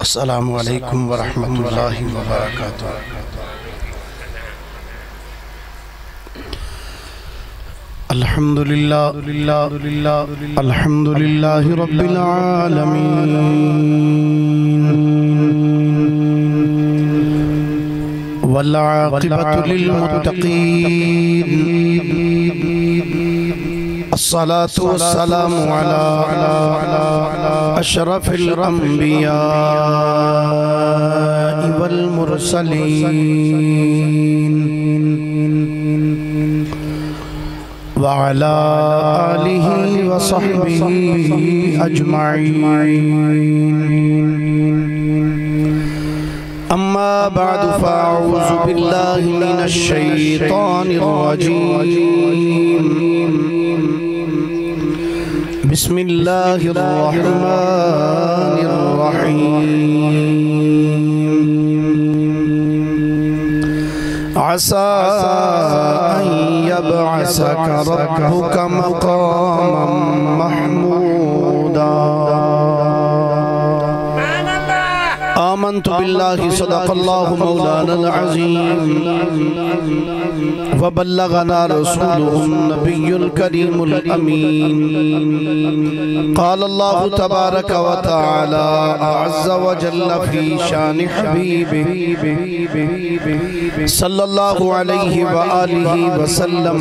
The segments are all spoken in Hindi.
अस्सलामु अलैकुम वरहमतुल्लाहि वबरकातुहू। अल्हम्दुलिल्लाहि रब्बिल आलमीन वल आक़िबतु लिल मुत्तक़ीन। अस्सलातु वस्सलामु अला अशरफिल अंबिया वल मुरसलीन व अला आलिहि व सहबिहि अजमाईन। अम्मा बअदु फ़अऊज़ु बिल्लाहि मिनश शैतानिर रजीम। बिस्मिल्लाहिर रहमानिर रहीम। असा अन यबअसका रब्बुका मक़ामम महमूदा। आमन्तु बिल्लाहि सदक़ल्लाहु मौलानल अज़ीम व बल्लगना रसूलुहुन नबियुल करीमुल अमीन। क़ाल अल्लाहु तबारक व तआला अज़्ज़ व जल्ल फ़ी शानि हबीबिही सल्लल्लाहु अलैहि व आलिहि व सल्लम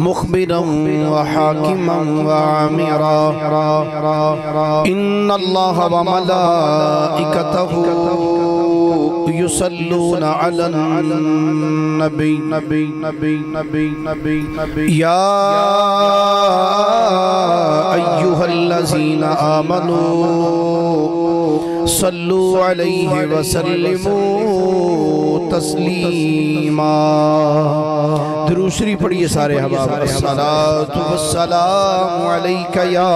मुख़बिरन व हाकिमन व आमिरा। इन्नल्लाह व मलाइकतहु युसल्लूना अलन नबी या अय्युहल्लज़ीना आमनू सल्लू अलैहि व सल्लिमू तस्लीमा। दुरूद शरीफ पढ़िए सारे अहबाब। अस्सलातु वस्सलामु अलैका या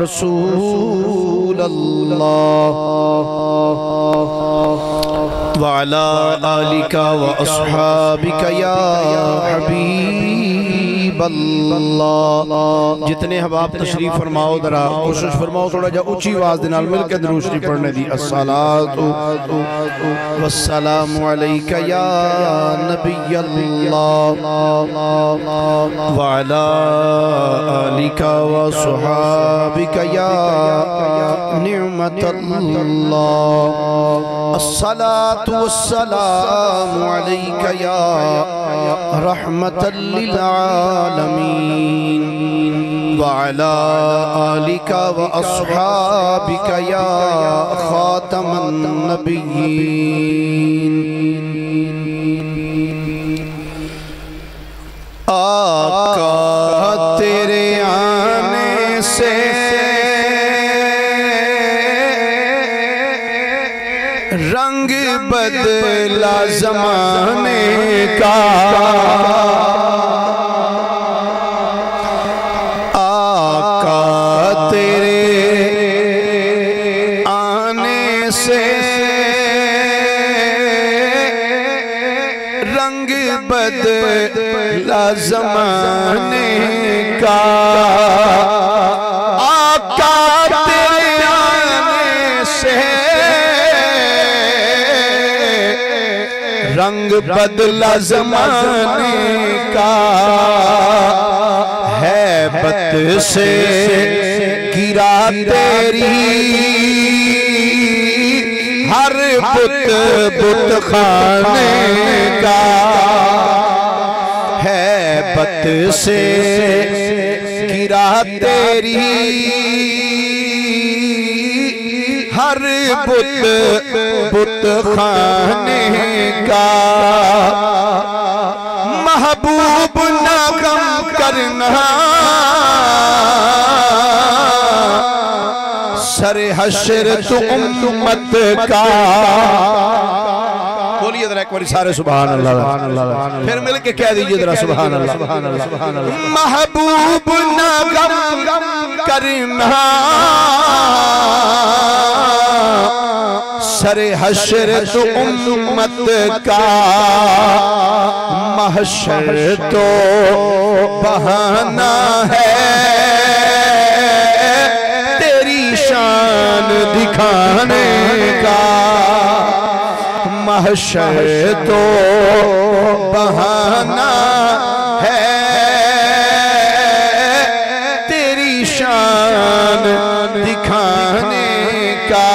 रसूल अल्लाह व अला आलिका व अस्हाबिका या हबीब अल्लाह। जितने हबाब तशरीफ फरमाओ जरा कोशिश फरमाओ थोड़ा जा ऊंची आवाज दे नाल मिल के दुरूद शरीफ पढ़ने दी। अस्सलातु वस्सलामु अलैका या नबी अल्लाह व अला आलिका व अस्हाबिका या निअमतल्लाह। अस्सलातु वस्सलामु अलैका या रहमतल लिल आलमीन व अला आलिका व अस्हाबिका या खातमन नबिय्यीन। आका तेरे आने से रंग बदला ज़माने का। आका तेरे आने से रंग बदला ज़माने का। आका तेरे आने से रंग बदला ज़माने का। हैबत से गिरा तेरी हर बुत खाने का। हैबत से गिरा तेरी हर बुत खाने का। महबूब ना गम करना सरे हश्र तु उम्मत का। बोलिए जरा एक बार सारे सुभान अल्लाह, फिर मिल के कह दीजिए जरा सुभान अल्लाह। महबूब ना गम करना सरे हश्र तो उम्मत का। महशर तो बहाना है तेरी शान दिखाने का महशर तो बहाना है, तेरी शान दिखाने का।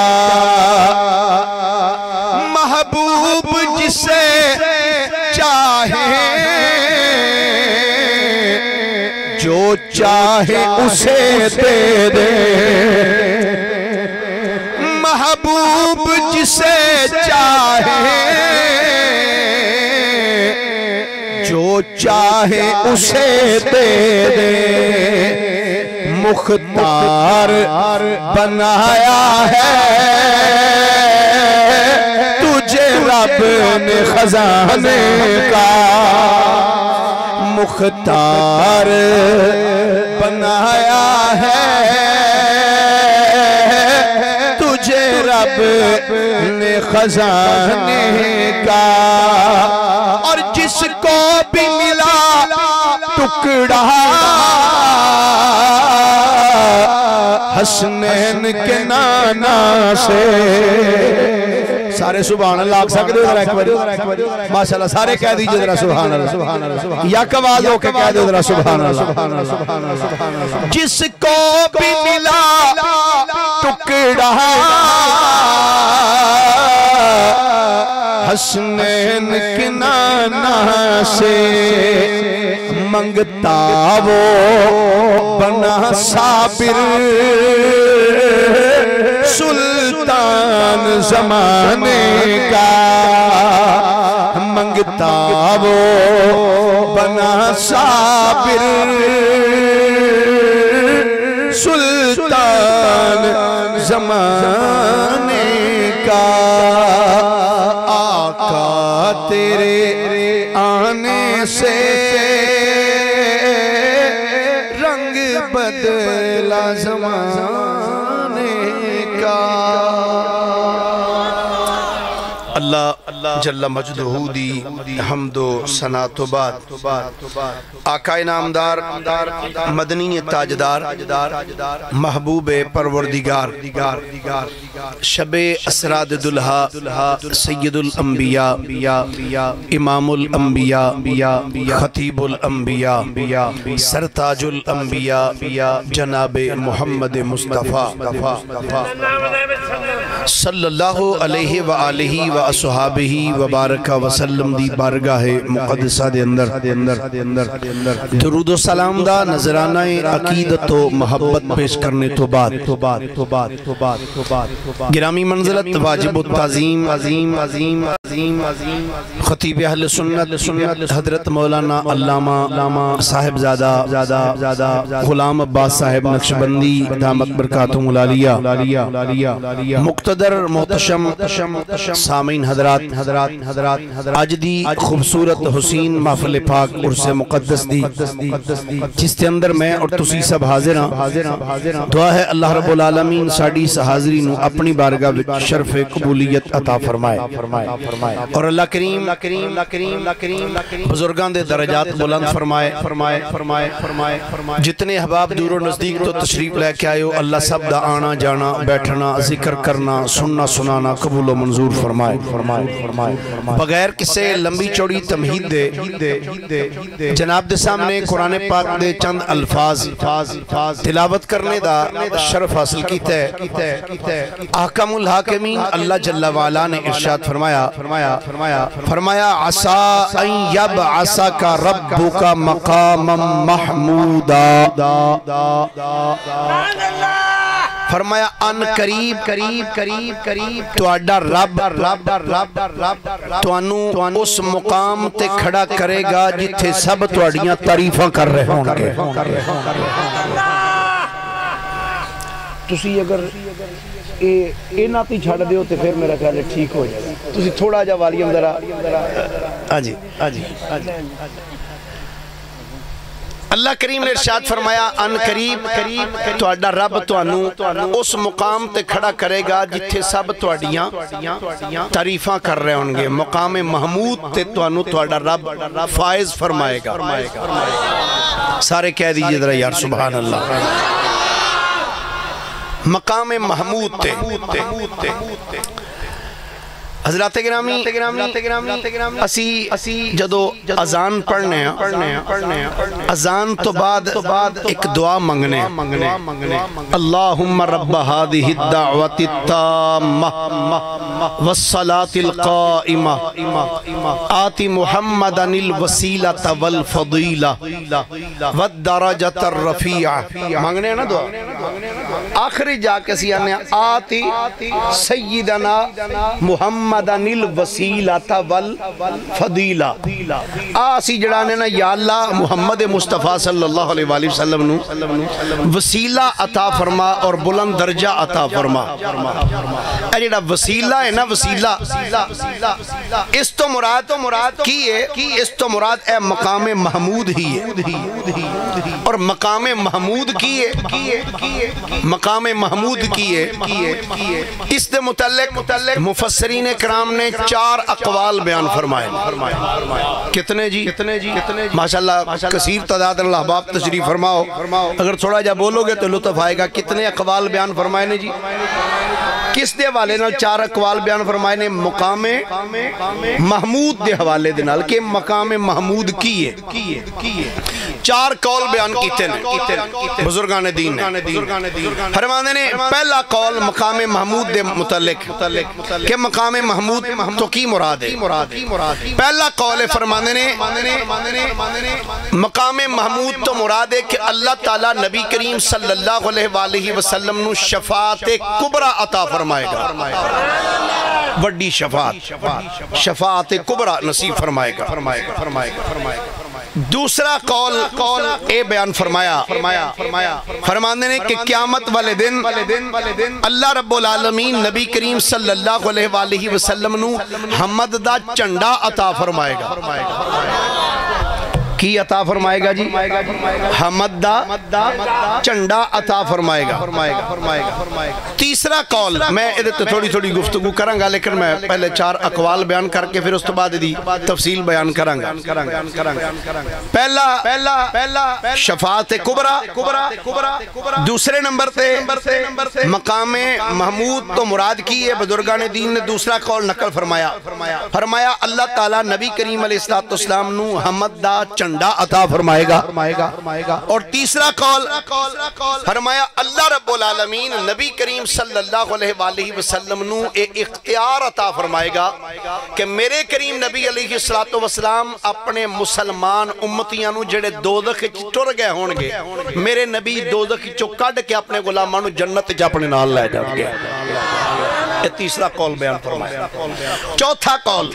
महबूब जिसे चाहे जो चाहे उसे दे दे, महबूब जिसे चाहे जो चाहे उसे दे दे। मुख्तार बनाया है तुझे रब ने खजाने का, मुख्तार बनाया है तुझे रब ने खजाने का। और जिसको भी मिला टुकड़ा हसनैन के नाना से, सारे सुभान अल्लाह आख सकते हो एक बार माशाल्लाह, सारे कह दीजिए जरा सुभान अल्लाह, सुभान अल्लाह, या आवाज होके कह दो जरा सुभान अल्लाह। जिसको भी मिला टुकड़ा हसनैन के नाना से, मंगता वो बना साबिर सुल्तान ज़माने का, मंगता वो बना साबिर सुल्तान ज़माने का। आका तेरे आने से रंग बदला ज़माने का। अल्लाह जल्ला मजदहू दी हमदो सना तो बाद आकाए नामदार मदनी ताजदार महबूब परवरदिगार शबे असराद दुल्हा सैयदुल अंबिया इमामुल अंबिया खतीबुल अंबिया सरताजुल अंबिया जनाब मोहम्मद मुस्तफ़ा सल्लल्लाहु अलैहि व आलिहि व अस्हाबिही व बारका वसल्लम दी बारगाह मुक़द्दसा दे अंदर दुरूद व सलाम दा नजराना अकीदत व मोहब्बत पेश करने तो बाद गिरामी मंज़िलत वाजिब ताज़ीम अज़ीम खतीब अहले सुन्नत हज़रत मौलाना अल्लामा साहिबज़ादा गुलाम अब्बास साहिब नक्शबंदी दामत बरकातुहुल आलिया मुक़्तदर मोहतशम सामीन हज़रात आज दी खूबसूरत हुसैन महफ़िल पाक उर्से मुक़द्दस दी जिसके अंदर मैं और तुसी सब हाजिर हां। दुआ है अल्लाह रब्बुल आलमीन साडी इस हाज़री नूं अपनी बारगाह विच शर्फ कबूलियत अता फरमाए और अल्लाह करीम बुजुर्गां दे दरजात बुलंद फरमाए। जितने अहबाब दूर नज़दीक तो तशरीफ लेके आयो अल्लाह सब दा आना जाना बैठना जिक्र करना सुनना सुनाना कबूल मंजूर फरमाए। बगैर किसी लंबी चौड़ी तमहीद दे जनाब दे सामने कुरान पाक दे चंद अल्फाज तिलावत करने दा शरफ हासिल कीता है। अहकामुल हाकिमीन अल्लाह जल्ला वाला ने इरशाद फरमाया असा अन यबअसका रब्बुका मकामम महमूदा। फरमाया अन करीब तुहाडा रब तुहानू उस मुकाम ते खड़ा करेगा जिथे सब तुहाडियां तारीफां कर रहे होंगे। तुसी अगर इन्हां ती छड़ दिओ ते फिर मेरा ख्याल है ठीक हो जाएगा। तुसी थोड़ा जा वॉल्यूम जरा हाजी अल्लाह करीम ने इरशाद फरमाया अन करीब तुहाडा रब तुहानू उस मुकाम ते खड़ा करेगा जिथे सब तुहाडियां तारीफां कर रहे होंगे। मुकाम महमूद ते तुहानू तुहाडा रब फायज फरमाएगा। सारे कह दीजिए जरा यार सुभान अल्लाह। मकाम महमूद थे। हज़रात गिरामी असी जदों अजान पढ़ने अजान तो बाद एक दुआ मंगने अल्लाहुम्मा रब्ब हादिहि दावति ताम्मा वस्सलातिल काइमा आति मुहम्मदनिल वसीलता वल फदीला वद दरजतर रफीआ मांगने ना दुआ। आखिरी जाके सी आने आति सय्यदना मुहम्मदनिल वसीलता वल फदीला आसी जड़ा ने ना या अल्लाह मुहम्मद मुस्तफा सल्लल्लाहु अलैहि वसल्लम नु वसीला अता फरमा और बुलंद दर्जा अता फरमा। ए जेड़ा वसीला है ना वसीला इस तो मुराद की है कि इस तो मुराद ए मकाम महमूद ही है। और मकाम महमूद की है मकाम महमूद की है इस दे मुतल्लिक मुफस्सिरीन कराम ने 4 अक़वाल बयान फरमाए। कितने जी माशाअल्लाह कसीर तादाद अहबाब तशरीफ फरमाओ। अगर थोड़ा जा बोलोगे तो लुत्फ आएगा। कितने अक़वाल बयान फरमाए ने जी? किस दे हवाले नाल 4 अक़वाल बयान फरमाए ने? मकामे महमूद दे हवाले दे नाल कि मकामे महमूद की है। 4 कौल बयान कीते ने बुजुर्गान दीन ने। फरमांदे ने पहला कौल मकामे महमूद दे मुतल्लिक कि मकामे महमूद तो की मुराद है। पहला कौल फरमांदे ने मकामे महमूद तो मुराद है कि अल्लाह ताला नबी करीम सल्लल्लाहु अलैहि वसल्लम नु शफाअत कुबरा अता फरमाएगा। वड्डी शफाअत कुबरा नसीब फरमाएगा। दूसरा कौल ए बयान फरमाने ने कि क़यामत वाले दिन अल्लाह रब्बुल आलमीन नबी करीम सल्लल्लाहु अलैहि वसल्लम नु हमद दा झंडा अता फरमाएगा। की अता फरमाएगा जी? हमद दा झंडा अता फरमाएगा। तीसरा कौल मैं इहदे ते थोड़ी गुफ्तगू करांगा, लेकिन मैं पहले 4 अक़वाल बयान करके फिर उस तो बाद दी तफसील बयान करांगा। पहला शफाअत कुबरा। दूसरे नंबर ते मकामे महमूद तो मुराद की है। बुजुर्गान दीन ने दूसरा कौल नकल फरमाया अल्लाह ताला नबी करीम अलैहिस्सलाम नु हमद दा झंडा अता फरमाएगा। और तीसरा कौल फरमाया अल्लाह रब्बुल आलमीन नबी करीम सल्लल्लाहु अलैहि वसल्लम नु एक इख्तियार अता फरमाएगा कि मेरे करीम नबी अलैहिस्सलातु वस्सलाम अपने मुसलमान उम्मतियां नु जेड़े दोज़ख च टुर गए होणगे मेरे नबी दोज़ख चों कढ के अपने गुलामां नु जन्नत च अपने नाल ले जाणगे। ये तीसरा कौल बयान फरमाया। चौथा कौल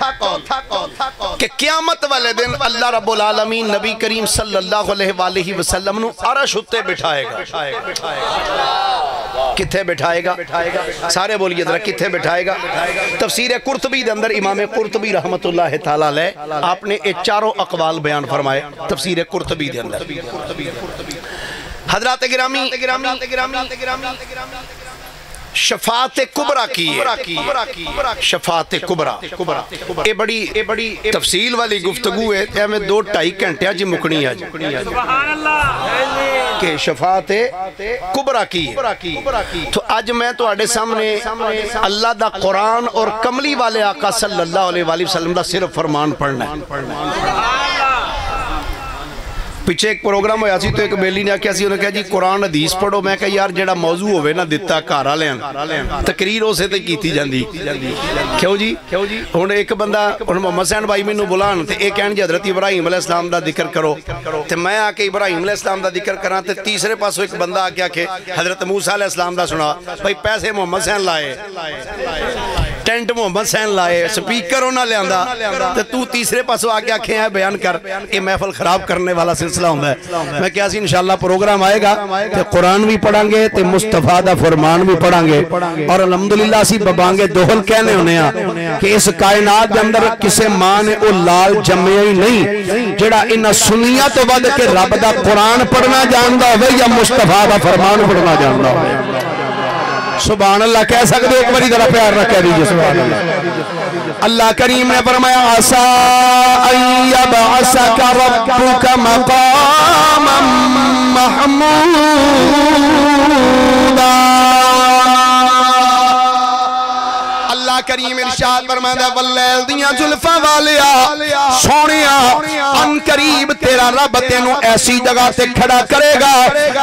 कि क़यामत वाले दिन अल्लाह रब्बुल आलमीन नबी करीम सल्लल्लाहु अलैहि वसल्लम नु अरश उत्ते बिठाएगा। किथे बिठाएगा? सारे बोलिए जरा, किथे बिठाएगा? तफसीर कुर्तुबी दे अंदर इमाम कुर्तुबी रहमतुल्लाह तआला अलैह आपने ये 4 अक़वाल बयान फरमाए तफसीर कुर्तुबी दे अंदर। हज़रात गिरामी शफाअत कुबरा की है। शफाअत कुबरा ये बड़ी तफसील वाली गुफ्तगू है। हमें 2-2.5 घंटे च मुकनी है कि शफाअत कुबरा की है। तो अज मैं तुहाडे सामने अल्लाह दा कुरान और कमली वाले आका सल्लल्लाहु अलैहि वसल्लम दा सिर्फ फरमान पढ़ना है। पिछे एक प्रोग्राम होया सी तो एक बेली ने आख्या सी, उन्हें कहा जी कुरान हदीस पढ़ो। मैं कहा यार जेड़ा मौजू होवे ना दिता घर वालियां तकरीर उसे ते कीती जांदी। क्यों जी? हुण एक बंदा हुण मोहम्मद हुसैन भाई मैनू बुलान ते ये कहण जी हज़रत इब्राहिम अलैहिस्सलाम दा जिक्र करो ते मैं आके इब्राहिम अलैहिस्सलाम दा जिक्र करां ते तीसरे पासों एक बंदा आके आखे हज़रत मूसा अलैहिस्सलाम दा सुना। भाई पैसे मोहम्मद हुसैन लाए, टेंट मोहम्मद हुसैन लाए, स्पीकर उन्हें लियांदा ते तू तीसरे पासों आके आखे है बयान कर। ये महफल खराब करने वाला सिलसिला होंदा है। मैं क्या सी इंशाअल्लाह प्रोग्राम आएगा ते कुरान भी पढ़ांगे ते मुस्तफा दा फरमान भी पढ़ांगे। और अल्हम्दुलिल्लाह असी बबांगे दोहल कहने होने कि इस कायनात के अंदर किसी मां ने वो लाल जम्मिया ही नहीं जेड़ा इन्हां सुन्नियां तो वध के रब दा कुरान पढ़ना जानदा होवे या मुस्तफा दा फरमान पढ़ना जानदा होवे। सुभान अल्लाह कह सकते एक बारी जरा प्यार रख दीजिए सुभान अल्लाह। अल्लाह करीम ने फरमाया आसा अय्यबअसका रब्बुका मकामम महमूदा अल्लाह करीम इरशाद फरमांदा वल्लैल दियां जुल्फां वालिया सोहणिया अन करीब तेरा रब तेनू ऐसी जगह ते खड़ा करेगा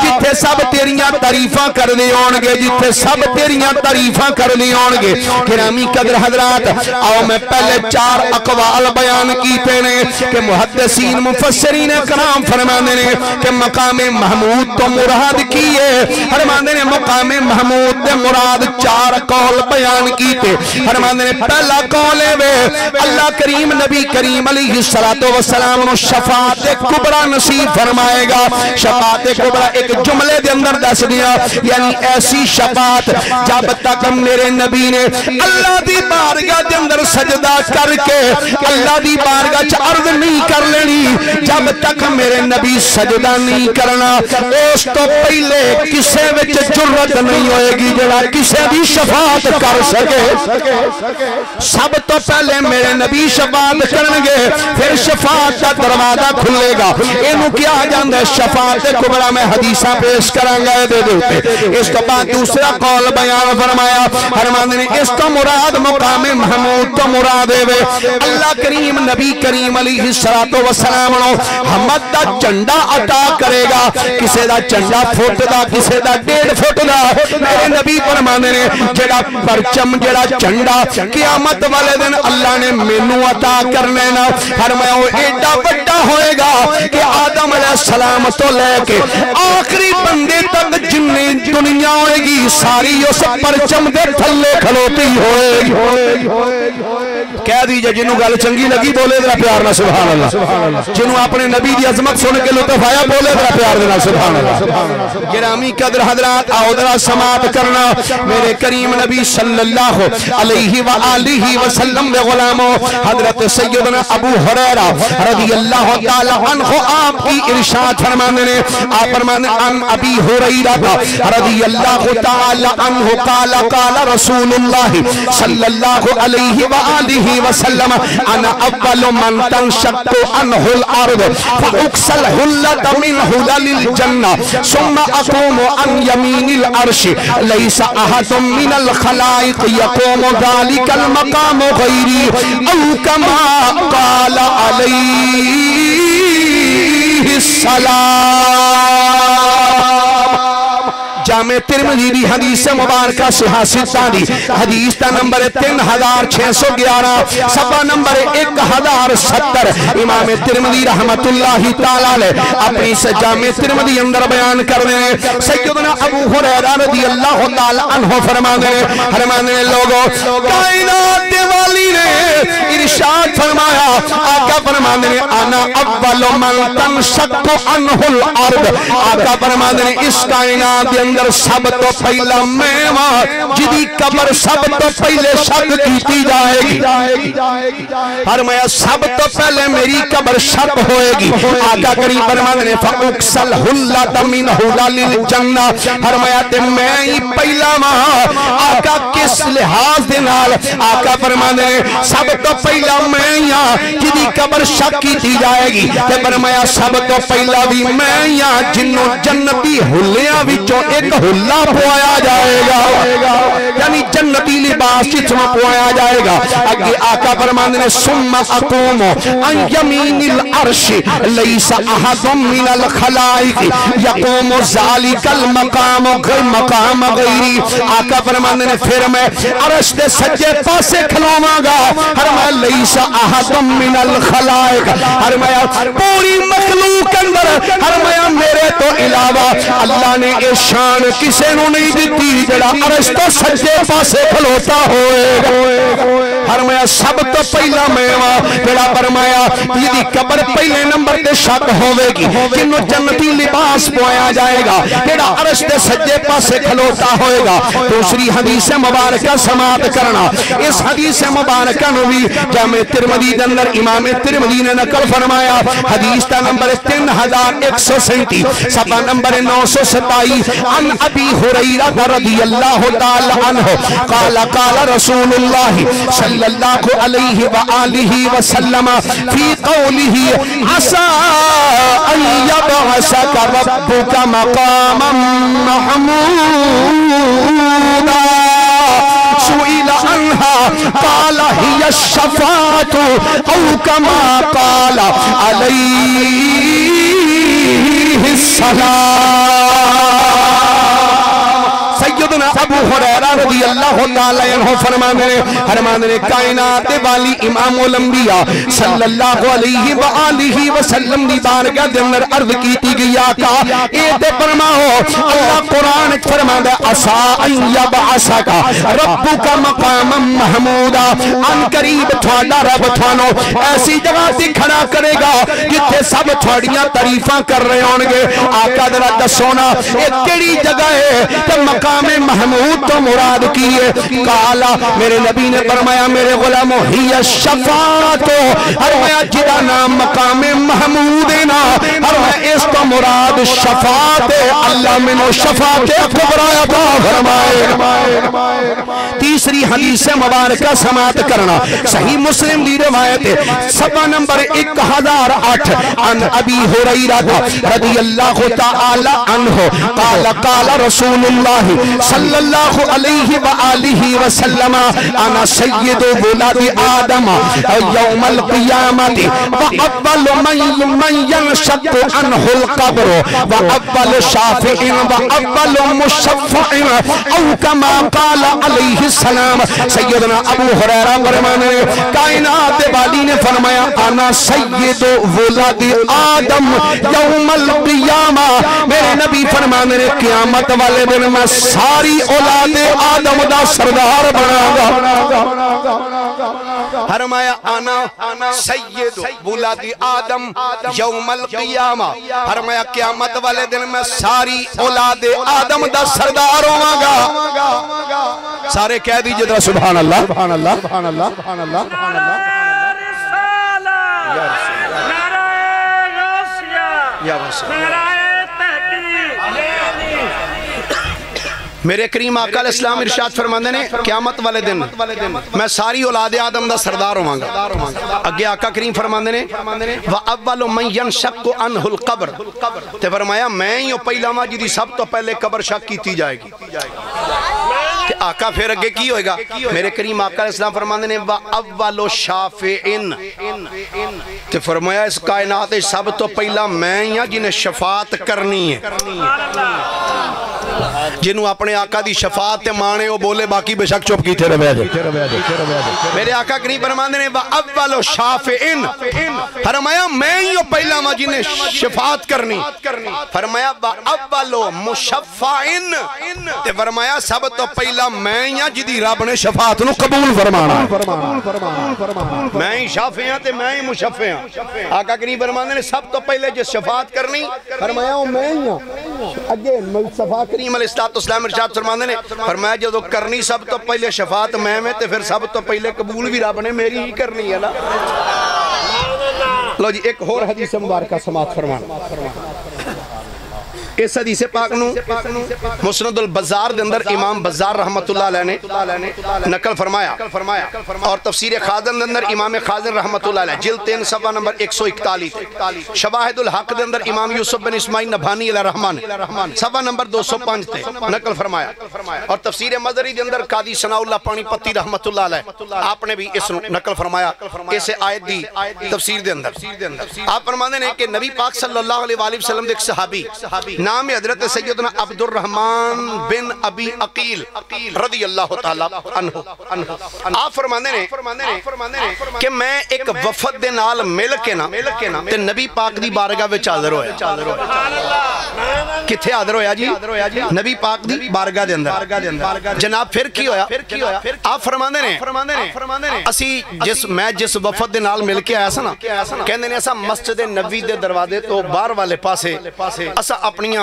जिथे सब तेरियां तारीफां करदे होणगे, जिथे सब तेरियां तारीफां करदे होणगे। गिरामी कदर हजरात, आओ मैं पहले 4 अकवाल बयान कीते ने कि मुहद्दिसीन मुफस्सिरीन कराम फरमांदे ने कि मकामे महमूद तो मुराद की है। फरमांदे ने मकामे महमूद ते मुराद 4 कौल बयान कीते। फरमांदे ने पहला कौल है वे अल्लाह करीम नबी करीम अलैहिस्सलातु वस्सलाम नु शफाअत कुबरा नसीब फरमाएगा। शफाअत कुबरा एक जुमले दे अंदर दस दिया, यानी ऐसी शफाअत जब तक मेरे नबी ने अल्लाह दी बारगाह दे अंदर सजदा करके अल्लाह दी बारगाह च अर्ज नहीं कर लेनी, जब तक मेरे नबी सजदा नहीं करना उस तो पहले किसे विच जुर्रत नहीं होएगी जेड़ा किसे दी शफाअत कर सके। सब तो पहले मेरे नबी शफाअत करनगे, फिर शफाअत का दरवाजा खुलेगा। इनू क्या जांदा है शफाअत कुबरा, मैं हदीसा पेश करांगा दे दे। इस तो बाद दूसरा कौल बयान फरमाया, फरमांदे ने इस तो मुराद मकामे महमूद तो मुराद है अल्लाह करीम नबी करीम अलैहिस्सलातु वस्सलाम नु हमद दा झंडा अता करेगा। किसे दा झंडा फुट दा, किसे दा 1.5 फुट दा। मेरे नबी फरमांदे ने जेड़ा परचम जेड़ा झंडा क़यामत वाले दिन अल्लाह ने मैनू अता करने ना, फरमाया वो एडा बड़ा होएगा कि आदम अलैहिस्सलाम तो लेके आखिरी बंदे तक जिन्नी दुनिया होएगी सारी उस परचम दे थल्ले खलोती होएगी। कह दीजिए जिन्हों गल चंगी लगी बोले जरा प्यार ना सुभान अल्लाह। जिन्हों अपने नबी की अजमत सुन के लुत्फ आया बोले जरा प्यार देना सुभान अल्लाह। गिरामी कदर हजरात, आओ जरा समात करना मेरे करीम नबी सल्लल्लाहु अलैहि व आलिहि वसल्लम दे गुलामो हजरत सैयदना अबू हुरैरा रज़ियल्लाहु ताला अन्हु आपकी इरशाद फरमाने ने, आप फरमाने अन अबी हुरैरा रज़ियल्लाहु ताला अन्हु काला काला रसूलुल्लाह सल्लल्लाहु अलैहि व आलिहि वसल्लम अना अव्वलु मन तनशक्कु अनहुल अर्द फउक्सल हुल्लत मिन हुललिल जन्नह सुम्मा अक़ूमु अन यमीनिल अर्श लैसा अहदुम मिनल खलाइक यक़ूमु ज़ालिकल मक़ामु गैरी औ कमा क़ाला अलैहिस्सलाम। जामे तिरमिज़ी दी हदीस मुबारक से हासिल दी हदीस का नंबर 3611, सफा नंबर 1070। इमाम तिरमिज़ी रहमतुल्लाहि तआला अलैह अपनी जामे तिरमिज़ी अंदर बयान कर रहे हैं। सैयदना अबू हुरैरा रज़ियल्लाहु तआला अन्हु फरमाते हैं लोगों कायनात वाली ने इरशाद फरमाया, आका फरमाते हैं अना अव्वलु मन तनशक्कु अनहुल अर्द। आका फरमाते हैं इस कायनात के अंदर सब तो पहला मैं जिदी कब्र सब तो पहले शक की जाएगी। फरमाया सब तो पहले मेरी कब्र शक होएगी। आका करीम फरमाते हैं फउक्सल हुल्लत मिन हुललिल जन्नह। फरमाया ते मैं ही पहला आका किस लिहाज दे नाल, आका फरमाते हैं सब तो पहला मैं यहाँ जिदी कब्र शक की जाएगी। ते फरमाया सब तो पहला भी मैं यहाँ जिन्हों जन्नती हुल्लियां विचों एक हुल्ला पवाया जाएगा, यानी जन्नती लिबास जिसमें पवाया जाएगा। अगे आका फरमाते हैं सुम्मा अक़ूमु अन यमीनिल अर्श लैसा अहदुम मिनल खलाइक यक़ूमु ज़ालिकल मक़ामु गैरी। आका फरमाते हैं फिर मैं अर्श दे सज्जे पासे खलोवांगा। फरमाया लैसा अहदुम मिनल खलाइक, फरमाया पूरी मखलूक अंदर फरमाया मेरे तो इलावा अल्लाह ने ये शान किसे नु नहीं दी जड़ा अर्श तो सज्जे पासे खलोता होएगा। फरमाया सब तो पहला मैं जड़ा फरमाया यदि कब्र पहले नंबर ते शक होवेगी, जिन्हों जन्नती लिबास पवाया जाएगा, जेड़ा अर्श दे सज्जे पासे खलोता होएगा। दूसरी हदीस मुबारक समात करना, इस हदीस मुबारक नु भी जामे तिरमिज़ी के अंदर इमाम तिरमिज़ी ने नकल फरमाया। हदीस का नंबर 3137, सफा नंबर 927। अन अबी हुरैरा रज़ियल्लाहु ताला अन्हु काला काला रसूलुल्लाह सल्लल्लाहु अलैहि व आलिहि वसल्लम फी कौलिही असा अन यबअसका रब्बुका मक़ामम महमूदा सुइला अन्हा काला हिया शफाअतु औ कमा काला अलैहिस्सलाम। सैयदना अबू हुरैरा रज़ी अल्लाह तआला अन्हु फरमाते ने कायनात वाली इमामुल अंबिया सल्लल्लाहु अलैहि व आलिहि वसल्लम दी बारगाह दे अंदर अर्ज कीती गई आका ए ते फरमाओ अल्लाह कुरान च फरमांदा असा अन यबअसका रब्बुका मकामम महमूदा अन करीब थोड़ा रब थानो ऐसी जगह ते खड़ा करेगा जिथे सब थोड़ियां तारीफां कर रहे होंगे। आका जरा दसो ना ए केड़ी जगह है ते मकामे महमूद तो मुराद की है? काला मेरे नबी ने फरमाया मेरे गुलामो हिया शफाअत फरमाया जिदा नाम मकामे महमूद है ना फरमाया इस तो मुराद शफाअत अल्लाह मिनो शफाअत कुबरा अता फरमाए। तीसरी हदीस मुबारक समात करना सही मुस्लिम दी रिवायत है सफा नंबर 1008 अन अबी हुरैरा रज़ियल्लाहु तआला अन्हु काला काला रसूलुल्लाह सल्लल्लाहु अलैहि व आलिहि वसल्लम अना सय्यदु वुलादि आदम यौमल क़ियामति व अव्वलु मन यनशक्कु अन्हुल क़ब्र व अव्वलु शाफ़िइन व अव्वलु मुशफ़्फ़इन औ कमा क़ाला अलैहिस्सलाम। सय्यदना अबू हुरैरा फरमाते हैं कायनात वाली ने फरमाया अना सय्यदु वुलादि आदम यौमल क़ियामा मेरे नबी फरमाते हैं क़यामत वाले दिन मैं सारी औलादे आदम दा सरदार बनागा। फरमाया आना सय्यदु बुलादी आदम यौमल क़ियामा फरमाया क़यामत वाले दिन मैं सारी औलादे आदम दा सरदार होवांगा। सारे कह दीजिए जरा सुभान अल्लाह सुभान अल्लाह सुभान अल्लाह सुभान अल्लाह सुभान अल्लाह। मेरे करीम आका अलैहिस्सलाम इरशाद फरमाते ने क़यामत वाले दिन मैं सारी औलाद आदम दा सरदार होवांगा। अगे आका करीम फरमाते ने व अव्वलु मन यनशक्कु अन्हुल क़ब्र ते फरमाया मैं ही पहला वां जिहदी सब तो पहले कब्र शक की जाएगी। आका फिर अगे की होएगा? मेरे करीम आका अलैहिस्सलाम फरमाते ने व अव्वलु शाफ़िइन ते फरमाया इस कायनात में सब तो पहला मैं ही हां जिन्हें शफाअत करनी है। जिन्हों अपने आका दी शफाअत ते माने वो बोले बाकी बेशक चुप कीते रहे। मेरे आका करीम फरमाते ने अव्वलु शाफ़िइन फरमाया मैं ही पहला वां जिन्हें शफाअत करनी। फरमाया अव्वलु मुशफ़्फ़इन ते फरमाया सब तो पहला मैं ही हां जिहदी रब ने शफाअत नूं कबूल फरमाना। मैं ही शाफ़ी हां ते मैं ही मुशफ़्फ़ हां। आका करीम फरमाते ने सब तो पहले जिस शफाअत करनी फरमाया वो मैं ही हां। अगे मुस्तफा करीम अलैहिस्सलाम इरशाद फरमाते ने फरमाया जदों करनी सब तो पहले शफाअत मैं में ते फिर सब तो पहले कबूल भी रब ने मेरी ही करनी है ना। लो जी एक होर हदीस मुबारक समात फरमाना। इस हदीस पाक नूं मुस्नदुल बज़ार दे अंदर इमाम बज़ार रहमतुल्लाह अलैह ने नकल फरमाया और तफसीर खाज़न दे अंदर इमाम खाज़न रहमतुल्लाह अलैह जिल्द 3 सफ़ा नंबर 141 शवाहिदुल हक दे अंदर इमाम यूसुफ बिन इस्माइल नभानी अलैहि रहमान सफ़ा नंबर 205 ते नकल फरमाया और तफसीर मज़री दे अंदर कादी सनाउल्लाह पानीपती रहमतुल्लाह अलैह आपने भी इस नकल फरमाया इस आयत दी तफसीर दे अंदर। आप फरमाते हैं कि नबी पाक सल्लल्लाहु अलैहि वसल्लम दे एक सहाबी नाम है हजरत सैयदना अब्दुर रहमान बिन अबी अकील रज़ियल्लाहु तआला अन्हु। आप फरमाते हैं कि मैं एक वफद दे नाल मिल के ना ते नबी पाक दी बारगाह विच हाज़र होया। किथे हाज़र होया जी? नबी पाक दी बारगाह दे अंदर। जनाब फिर की होया? आप फरमाते हैं असी जिस वफद दे नाल मिल के आया सा ना कहंदे ने असा मस्जिद नबवी दे दरवाजे तो बाहर वाले पासे असा अपनियां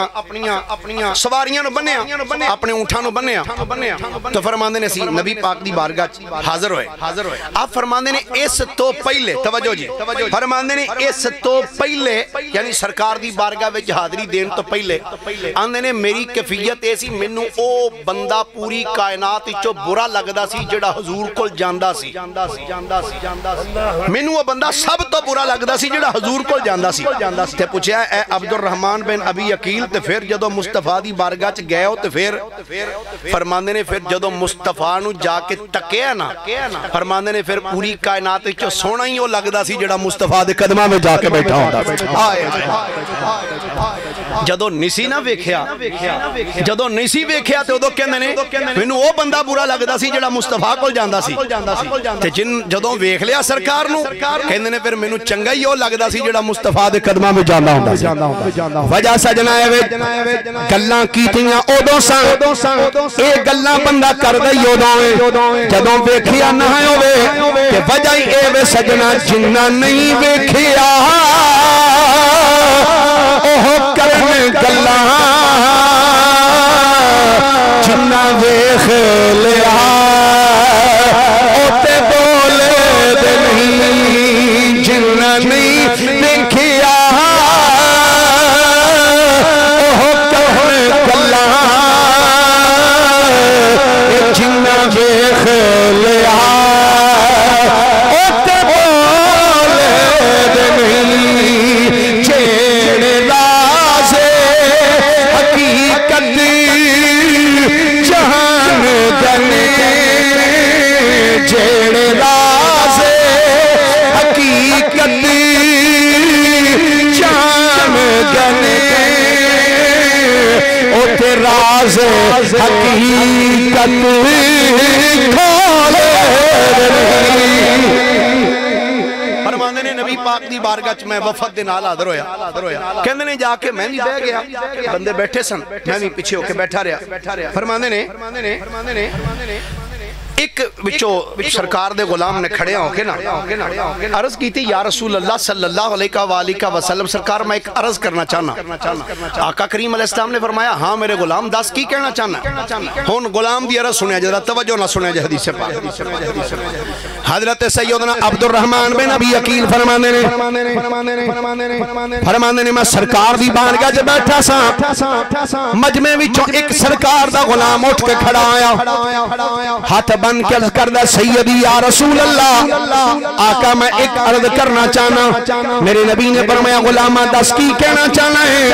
सवारियां नु बन्निया अपने ऊंठां नु बन्निया तो फरमांदे ने सी नबी पाक दी बारगाह हाजिर होए। आप फरमांदे ने इस तो पहले तवज्जो जी फरमांदे ने इस तो पहले यानी सरकार दी बारगाह विच हाजिरी देन तो पहले आंदे ने मेरी कैफियत ऐ सी मैनू ओ बंदा पूरी कायनात विचों बुरा लगदा सी जेड़ा हुजूर कोल जांदा सी। मैनू ओ बंदा सब तो बुरा लगदा सी जेड़ा हुजूर कोल जांदा सी। ते पूछया ए अब्दुर रहमान बिन अबी अकील ते फिर जदों मुस्तफा दी बारगाह च गए ते फिर फरमांदे ने फिर जदों मुस्तफा नू जाके तकिया ना फरमांदे ने फिर पूरी कायनात विच सोहना ही वो लगदा सी जेड़ा मुस्तफा दे कदमां में जाके बैठा होंदा जदों निसी ना वेखिया जदों निसी वेखिया ते उदों कहंदे ने मैनू वो बंदा बुरा लगदा सी जेड़ा मुस्तफा कोल जांदा सी ते जिन जदों वेख लिया सरकार नू कहंदे ने फिर मैनू चंगा ही वो लगदा सी जेड़ा मुस्तफा दे कदमां में जांदा हुंदा सी वजह सजना है गल्लां कीतियां उदों सन ए गल्लां बंदा करदा ही उदों है जदों वेखिया ना होवे ते वजह ही ए वे सजना जिन्ना नहीं वेखिया ओह करने गल्लां जिन्ना वेख लिया ओते बोले दे नहीं जिन्ना नहीं देखिया ओह करने गल्लां जिन्ना वेख लिया ओते बोले दे नहीं जेड़े राज़े हकीकत जहान दने जेड़े राज़े हकीकत जान दने ओते राज़ हकीकत खोले फरमांदे ने नबी पाक दी बारगाह च मैं वफद दे नाल हाज़र होया कहंदे ने जाके मैं भी बह गया बंदे बैठे सन मैं भी पीछे होके बैठा रहा फरमांदे ने एक विचों सरकार दे गुलाम ने खड़े होके ना अर्ज की थी या रसूल अल्लाह सल्लल्लाहु अलैहि वसल्लम सरकार मैं एक अर्ज करना चाहना आका करीम अलैहिस्सलाम ने फरमाया हाँ मेरे गुलाम दस की कहना चाहना हुन गुलाम दी अर्ज सुनिया जरा तवज्जो ना सुनिया जे हदीस पाक हजरत सैयदना अब्दुर रहमान बिन अबी अकील फरमांदे ने मैं सरकार दी बारगाह च बैठा सा मजमे विचों एक सरकार दा गुलाम उठ के खड़ा आया हाथ बन के अर्ज करदा सैयदी या रसूल अल्लाह आका मैं एक अर्ज करना चाहना मेरे नबी ने फरमाया गुलामा दस की कहना चाहना है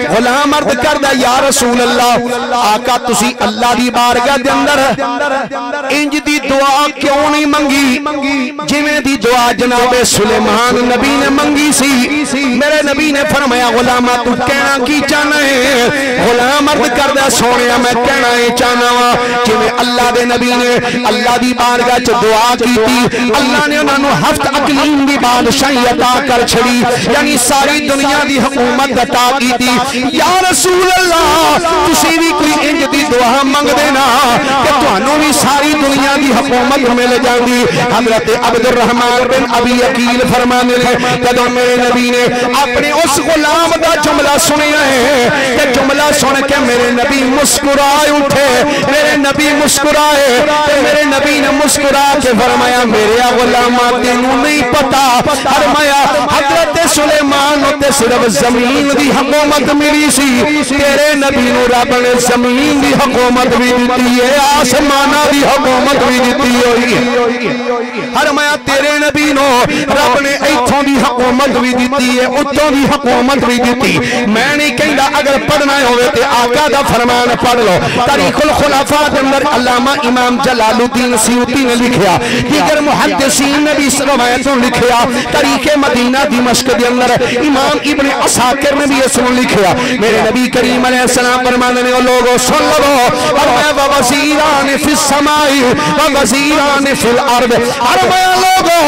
गुलाम अर्ज करदा या रसूल अल्लाह आका तुसी अल्लाह दी बारगाह दे अंदर इंज दी दुआ क्यों नहीं मंगी जिवें दी दुआ जनाबे सुलेमान नबी ने मंगी सी मेरे नबी ने फरमाया गुलामा तू कहना की चाहना है गुलाम अर्ज करदा सोनिया मैं कहना है चाहना वा जिवें अल्लाह दे नबी ने अल्लाह दी बारगाह च दुआ की अल्लाह ने उन्होंने हफ्त अकलीम दी बादशाही अता कर छड़ी यानी सारी दुनिया दी हुकूमत अता की या रसूल अल्लाह तुसी भी कोई इंज दी दुआ मंगदे ना कि तुहानू भी सारी दुनिया दी हुकूमत मिल जांदी हजरत अब्दुर रहमान बिन अबी अकील फरमाने ने जदों मेरे नबी ने अपने उस गुलाम दा जुमला सुनिया है कि जुमला सुन के मेरे नबी मुस्कुराए उठे मेरे नबी मुस्कुराए मेरे नबी ने मुस्कुरा के फरमाया मेरे गुलामा तेनू नहीं पता फरमाया हजरत सुलेमान ते सिर्फ जमीन दी हुकूमत मिली सी तेरे नबी नू रब ने जमीन दी हुकूमत भी दी है आसमाना दी हुकूमत भी दी हुई है फरमाया तेरे नबी नू रब ने इथों दी हुकूमत भी दी है उत्तों दी हुकूमत भी दी मैं नहीं कहंदा अगर पढ़ना होवे ते आका दा फरमान पढ़ लो तारीखुल खुलाफा दे अंदर अल्लामा इमाम जलालुद्दीन सयूती ने लिखा दीगर मुहद्दिसीन ने भी इस रवायत को लिखा तारीखे मदीना दिमश्क के अंदर इमाम इब्ने असाकिर ने भी इसको लिखा मेरे नबी करीम अलैहिस्सलाम फरमाने ने लोगों सुन लो फरमाया व वज़ीरान फिस समाई व वज़ीरान फिल अर्द फरमाया लोगों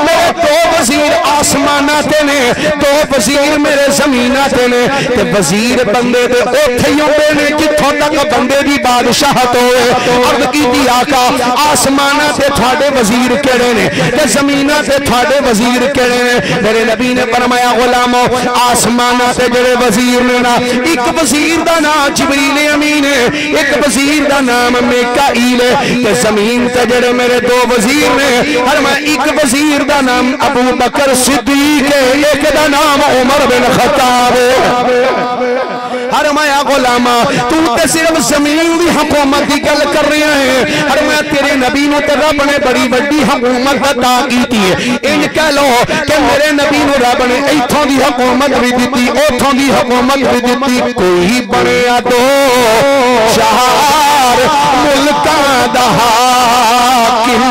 मेरे दो वज़ीर आसमाना ते ने दो वज़ीर मेरे ज़मीना ते ने ते वज़ीर बंदे दे ओथे ही होंदे ने जिथों तक बंदे दी बादशाहत होए अर्द कीती आका आसमाना ते थाडे वज़ीर केड़े ने ते ज़मीना ते थाडे वज़ीर केड़े ने मेरे नबी ने फरमाया गुलामो आसमाना ते जेड़े वज़ीर ने ना एक वज़ीर दा नाम जिब्रील अमीन है एक वज़ीर दा नाम मीकाईल है ते ज़मीन ते जेड़े मेरे दो वज़ीर ने फरमाया एक वज़ीर दा नाम अबू बकर सिद्दीक है एक दा नाम उमर बिन खत्ताब है फरमाया गुलामा तू ते सिर्फ जमीन की हुकूमत की गल कर रहा है, फरमाया तेरे नबी नूं ते रब ने बड़ी वड्डी हुकूमत अता की है। इंज कह लो कि मेरे नबी नूं रब ने इथों की हुकूमत भी दी, उथों की हुकूमत भी दी। कोई बनिया दो चार मुल्कां दा हाकिम,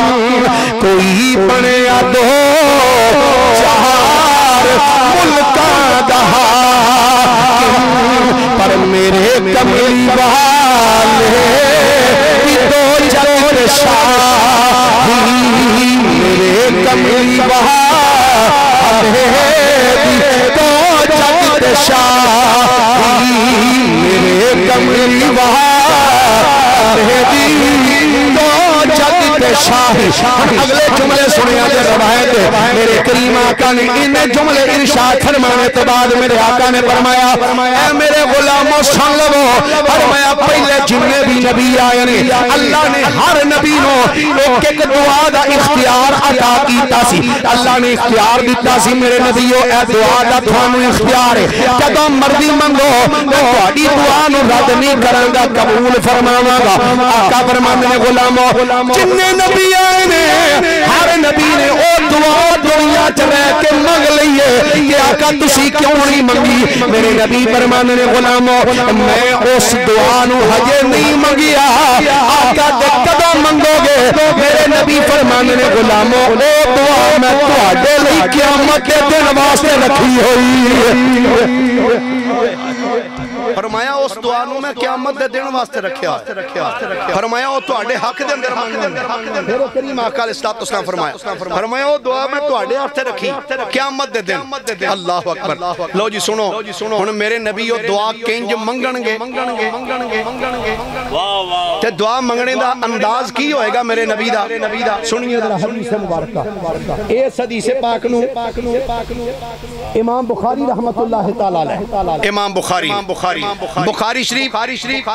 कोई बनिया दो चार मुल्कां दा हाकिम, पर मेरे कमली वाले दो जग शाही, मेरे कमली वाले दो जग शाही, मेरे कमली वाले दो जग शाही। अगले जुमले सुने रवायत मेरे करीम आका ने इन जुमले इरशाद फरमाने के बाद मेरे आका ने फरमाया ऐ मेरे गुलामों सुन लो, फरमाया पहले जिन्ने भी नबी आए ने अल्लाह ने हर नबी को एक एक दुआ का इख्तियार अता कीता सी। अल्लाह ने इख्तियार दिता सी मेरे नबीओ ए दुआ दा थानू इख्तियार है, जदों मर्जी मंगो मैं तुहाडी दुआ नू रद्द नहीं करांगा, कबूल फरमावांगा। आका फरमांदे ने गुलामों जिन्ने नबी आए ने हर नबी ने ओ दुआ दुनिया च रह के मंग लईए कि आका तुसी क्यों नहीं मंगी। मेरे नबी फरमांदे ने गुलामों मैं उस दुआ नू हजे नहीं मंगिया, आका ते कदों मंगोगे। मेरे नबी फरमांदे ने गुलामों ओ दुआ मैं तुहाडे लई क़यामत दे दिन वास्ते रखी हुई। फरमाया उस दुआ नू मैं क़यामत दे दिन वास्ते रखिया, फरमाया ओ तुहाडे हक दे अंदर मंगदे। फिर करीम आका अलैहिस्सलाम फरमाया ओ दुआ मैं तुहाडे हाथे रखी क़यामत दे दिन। अल्लाहु अकबर। लो जी सुनो हुण मेरे नबी ओ दुआ किंज मंगणगे ते दुआ मंगने दा अंदाज की होएगा मेरे नबी दा सुनिए जरा हदीस मुबारक। इस हदीस पाक नू इमाम बुखारी रहमतुल्लाह तआला अलैह, इमाम बुखारी शरीफ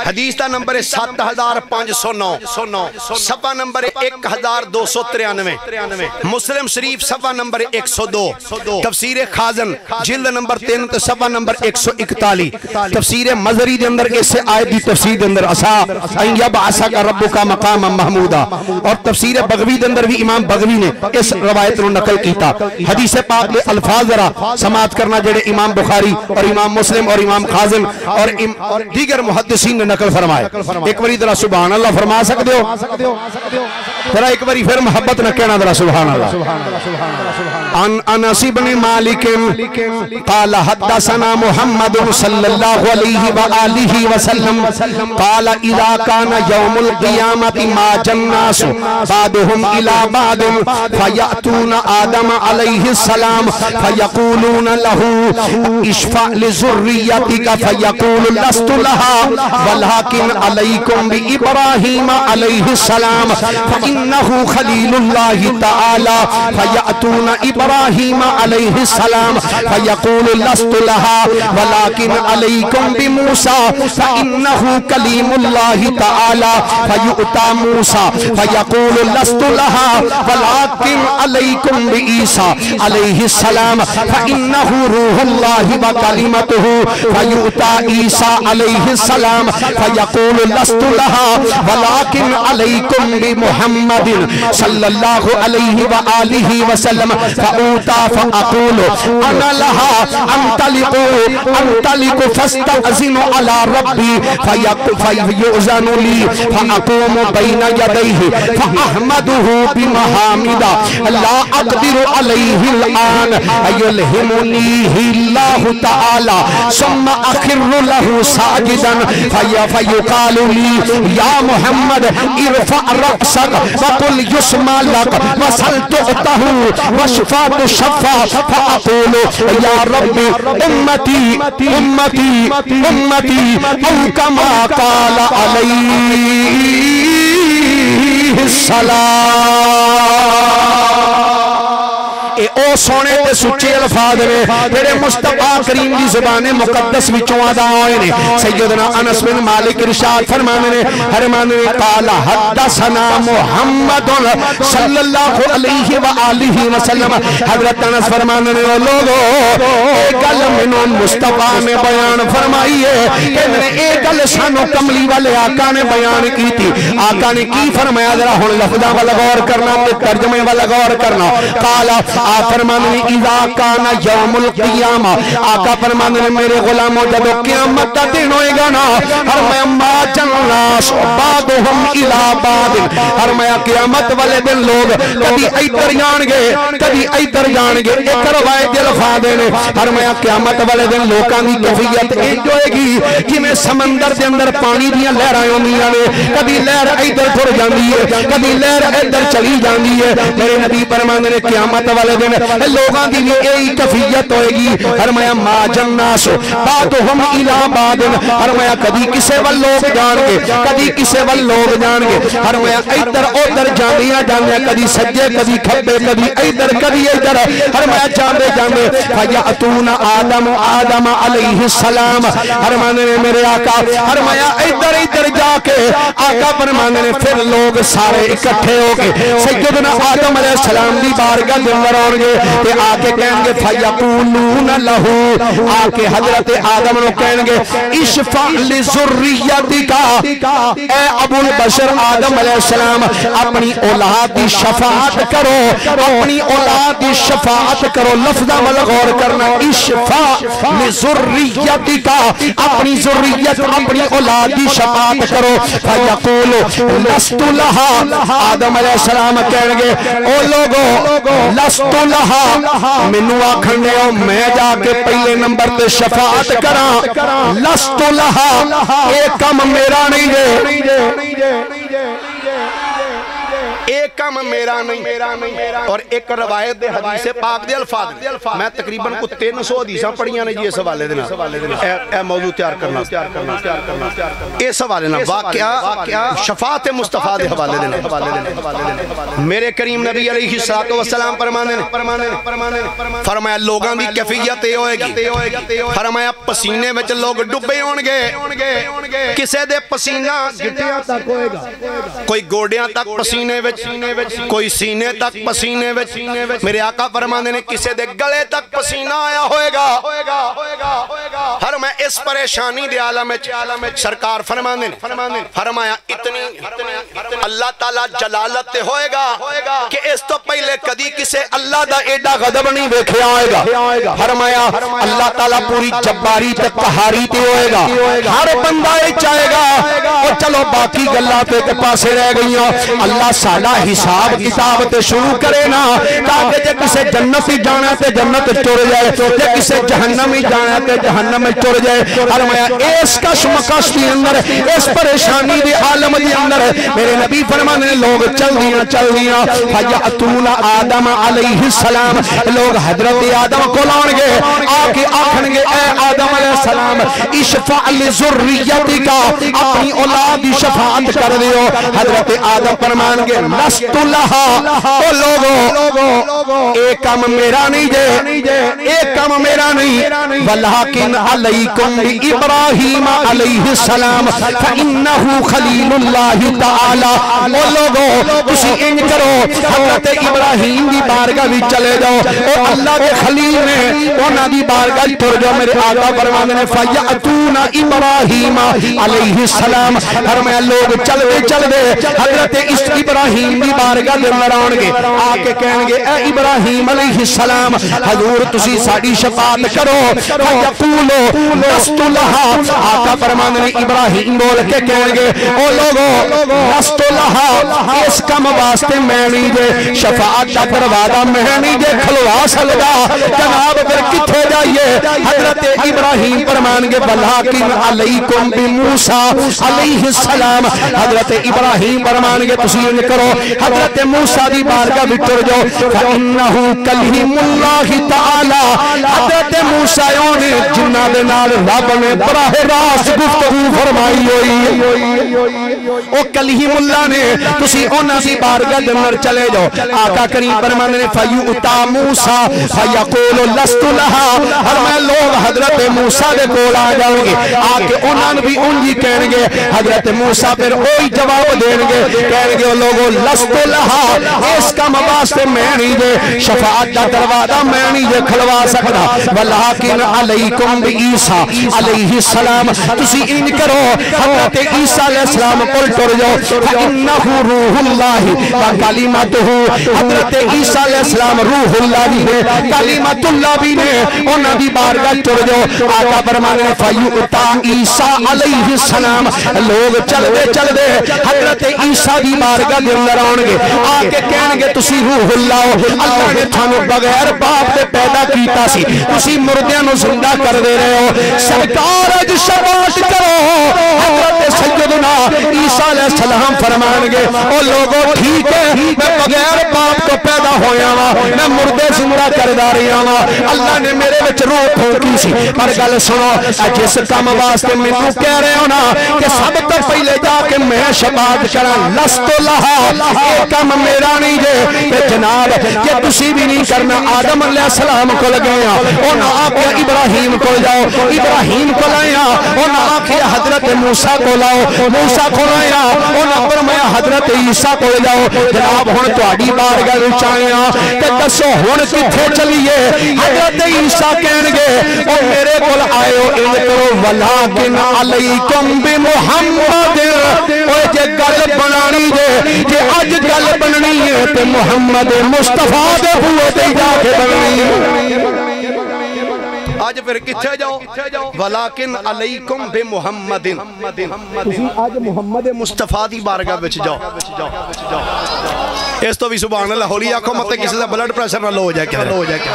हदीस का नंबर है 7509, सफा नंबर 1293, मुस्लिम शरीफ सफा नंबर 102, तफसीर खाजन जिल्द नंबर 3 ते सफा नंबर 141, तफसीर मजरी दे अंदर इस आयत की तफसीर दे अंदर असा यबअसा का रब्बुका मकाम महमूदा, और तफसीर बगवी दे अंदर भी इमाम बगवी ने इस रवायत को नकल किया। हदीस पाक के अल्फाज जरा समात करना जेडे इमाम बुखारी और इमाम मुस्लिम और इमाम खाजिन और दीगर मुहद्दिसीन ने नकल फरमाए। एक बारी जरा सुभान अल्लाह फरमा सकते हो? जरा एक बारी फिर मोहब्बत न कहना जरा सुभान अल्लाह। अन अनस इब्न मालिक क़ाल हद्दसना मुहम्मद सल्लल्लाहु अलैहि व आलिहि वसल्लम क़ाल इज़ा काना यौमुल क़ियामति मा जन्नास बादुहुम इला बाद फयअतूना आदम अलैहि सलाम फयक़ूलूना लहू इश्फा लिज़ुर्रियतिका फयक़ूलु लस्तु लहा वलाकिन अलैकुम बि इब्राहीम अलैहि सलाम फइन्नहु खलीलुल्लाहि तआला फयअतूना इब्राहीम अलैहि सलाम फयक़ूलु लस्तु लहा वलाकिन अलैकुम बि मूसा फइन्नहु कलीमुल्लाहि तआला फयुअता मूसा फयक़ूलु लस्तु लहा वलाकिन अलैकुम बि ईसा अलैहि सलाम फइन्नहु रूहुल्लाहि व कलिमतुहु फयुअता ईसा अलैहि सलाम फयक़ूलु लस्तु लहा वलाकिन अलैकुम बि मुहम्मदिन सल्लल्लाहु अलैहि व आलिहि वसल्लम फऊता फअक़ूलु अना लहा अंतलिकु फस्तअज़िनु अला रब्बी फयुज़नु ली फअक़ूमु बैना यदैहि फअहमदुहु बिमहामिदा ला अक़दिरु अलैहि अलआन युल्हिमुनीहि अल्लाहु तआला सुम्मा अखिरु लहु साजिदन फयुक़ालु ली या मुहम्मद इरफ़ा रअसक वक़ुल युस्मा लक वसल तुअतहु वशफ़ा तुशफ़ा फअक़ूलु या रब्बी उम्मती उम्मती उम्मती औ कमा क़ाल अलैहि सलाम। ए उस सोने ते सुच्चे अल्फाज ने जेड़े मुस्तफा करीम दी ज़ुबान मुकद्दस विचों अदा होए ने। सैयदना अनस बिन मालिक इरशाद फरमाने ने काला हद्दसना मुहम्मदुन सल्लल्लाहु अलैहि व आलिहि वसल्लम। हजरत अनस फरमाने ने लोगो एक गल मैनू मुस्तफा ने बयान फरमाई है कि एक गल सानू कमली वाले आका ने बयान की थी। आका ने की फरमाया जरा हुण लफ्ज़ां वाल गौर करना ते तर्जमे वाल गौर करना। काला आ फरमाने ने इज़ा काना यौमुल क़ियामा। आका फरमाने ने मेरे गुलामों जब क़यामत का दिन होएगा ना हर मैं मा जन्नास बादुहुम इला बादिन। हर मैं क़यामत वाले दिन लोग कभी इधर जाएंगे कभी इधर जाएंगे। एक रवायत दे अल्फाज़ ने हर मैं क़यामत वाले दिन लोकां दी कैफियत इंज होएगी जिवें समंदर दे अंदर पानी दी लहरां आउंदियां ने। कभी लहर इधर टुर जांदी है कभी लहर इधर चली जाती है। मेरे नबी फरमांदे ने क़यामत वाले दिन लोगों की भी यही कैफियत होएगी। फरमाया मा जन्नास बादुहुम इला बादिन। फरमाया कभी किसे वल लोग जाणगे कभी किसे वल लोग जाणगे। फरमाया इधर उधर जांदियां जांदियां कभी सज्जे कभी खब्बे कभी इधर कभी इधर। फरमाया जांदे जांदे फयअतूना आदम अलैहि सलाम। फरमाने ने मेरे आका फरमाया इधर इधर जाके आका फरमाने ने फिर लोग सारे इकट्ठे हो गए सैयदना आदम अलैहि सलाम दी बारगाह दे अंदर आउणगे ते आके कहणगे फयक़ूलूना लहू। आके हजरत आदम नु कहणगे इशफा लि ज़ुर्रियतिका। ए अबुल बशर आदम अलैहि सलाम अपनी औलाद की शफाअत करो अपनी औलाद की शफाअत करो। लफ्ज़ां वाल गौर करना इशफा लि ज़ुर्रियतिका अपनी ज़ुर्रियत अपनी औलाद की शफाअत करो। फयक़ूलु लस्तु लहा। आदम अलैहि सलाम कहणगे ओ लोगो लस्तु लहा मैनू आखण दे मैं जाके पहले नंबर ते शफाअत करा। लस्तु लहा ये काम मेरा नहीं जे एक काम मेरा नहीं। और एक रवायत दे हदीस पाक दे अल्फाज मैं तकरीबन को 300 हदीसां पढ़ियां ने जी इस हवाले दे नाल। ए मौजू तैयार करना इस हवाले नाल वाकया शफाअत मुस्तफा दे हवाले दे मेरे करीम नबी अलैहि सल्लल्लाहु अलैहि वसल्लम फरमाने फरमाया लोगां दी कैफियत ए होएगी। फरमाया पसीने विच लोग डुबे होणगे किसे दे पसीना गिट्टियां तक होएगा कोई गोडियां तक पसीने विच कोई सीने तक पसीने विच। मेरे आका फरमाने ने किसे दे गले तक पसीना आया होएगा। हर मैं इस परेशानी दे आलम विच सरकार फरमाने फरमाया इतनी अल्लाह ताला जलालत ते होएगा कि इस तो पहले कदी किसे अल्लाह दा एडा गजब नहीं वेखिया होएगा। फरमाया अल्लाह ताला पूरी जब्बारी ते कहारी ते होएगा। हर बंदा ये चाहेगा और चलो बाकी गल्लां ते पासे रह गईयां। अल्लाह साडा हिसाब किताब ते शुरू करे ना ताकि जे किसे जन्नत ही जाना ते जन्नत टुर जाए जे किसे जहन्नम ही जाना ते जहन्नम में टुर जाए। फरमाया इस कशमकश के अंदर इस परेशानी के आलम के अंदर मेरे नबी फरमाने लोग चल दियां फयअतूना आदम अलैहि सलाम। लोग हजरत आदम को लाणगे आके आखणगे ए आदम अलैहि सलाम इशफा लि ज़ुर्रियतिका अपनी औलाद की शफाअत कर दियो। हजरत आदम फरमानगे लस्तु लहा ओ लोगो एक काम मेरा नहीं जे एक काम मेरा नहीं वलाकिन अलैकुम बि इब्राहीम अलैहि सलाम फइन्नहु खलीलुल्लाह तआला। ओ लोगो तुसी इंज करो हजरत इब्राहीम की बारगाह विच चले जाओ और अल्लाह के खलील ने उन्हां दी बारगाह तुर जाओ। मेरे आका फरमाते हैं फयअतूना इब्राहीम अलैहि सलाम। फरमाया लोग चलदे हजरत इब्राहीम की बारगाह दे अंदर आउणगे आके कहणगे ए इब्राहीम अलैहि सलाम हजूर तुसी साडी शफाअत करो। फयक़ूलु लस्तु लहा। आका फरमाते हैं इब्राहीम बोल के कहणगे ओ लोगो लस्तु लहा इस काम वास्ते मैं नहीं जे शफाअत दा दरवाजा मैं नहीं जे खलवा सकदा। जनाब फिर किथे जाइए। हजरत इब्राहीम फरमानगे वलाकिन अलैकुम बि मूसा अलैहि सलाम। हजरत इब्राहीम फरमानगे तुसी इंज करो हजरत मूसा दी बारगाह विच टुर जाओ। फइन्नहु कलीमुल्लाहि तआला हज़रत मूसा ने जिन्ना दे नाल रब ने बराह रास्त गुफ्तगू फरमाई होई ओ कलीमुल्लाह ने तुसी उन्हां दी बारगाह दे अंदर चले जाओ आका करीम फरमांदे ने फयुता मूसा फयकुलु लस्तु लहा हर मैं लोग हजरत मूसा दे कोल आ जाओगे आके उन्हां भी उंजी कहणगे हजरत मूसा फिर ओही जवाब देंगे कहणगे ओ लोगो लस्तु लहा इस काम वास्ते मैं नहीं जे शफाअत दा दरवाजा मैं नहीं जे खलवा सकदा वलाकिन अलैकुम बि ईसा अलैहि सलाम तुसी इन करो हजरत ईसा अलैहि सलाम कोल टुर जाओ फइन्नहु रूहुल्लाहि व कलिमतुहु हजरत ईसा अलैहि सलाम रूहुल्लाह भी है कलिमतुल्लाह भी ने उन्हां दी बारगाह टुर जाओ आका फरमाने फयुता ईसा अलैहि सलाम लोग चलदे चलदे हजरत ईसा दी बारगाह दे अंदर आउणगे आके कहणगे तुसी रूहुल्लाह अल्लाह ने थानू बगैर बाप दे पैदा कीता सी तुसी मुर्दियां नू जिंदा कर दे रहे हो सरकार अज शफाअत करो हजरत सैयदना ईसा अलैहि सलाम फरमाएंगे ओ लोगों ठीक है मैं बगैर बाप तो पैदा होया वा मैं मुर्दे जिंदा करदा रहा वा अल्लाह ने मेरे विच रूह फूंकी सी पर गल सुनो जिस काम वास्ते मैनू कह रहे हो ना कि सब तो पहले जाके मैं शफाअत करा लस्तु लहा ये काम मेरा नहीं जे ते जनाब कि तुसी भी नहीं करना आदम अलैहिस्सलाम को गया उन्हां आख्या इब्राहिम को जाओ इब्राहिम को लाया उन्हां आख्या हजरत मूसा को लाओ मूसा को लाया उन्हां फरमाया हजरत ईसा को जाओ जनाब हुण तुहाडी बारगाह विच आया ते दसो हुण किथे चलीए हजरत ईसा कहणगे ओ मेरे कोल आयो इन करो वलाकिन अलैकुम बि मुहम्मद ओ जे गल बनानी जे अज गल बननी है ते मुहम्मद मुस्तफा दे बूए ते जाके बननी आज फिर किथे जाओ वलाकिन अलैकुम बि मुहम्मदिन आज मुहम्मद मुस्तफा दी बारगाह विच जाओ इस तो भी सुभान अल्लाह हौली आखो मत किसी दा ब्लड प्रेशर ना लो हो जाए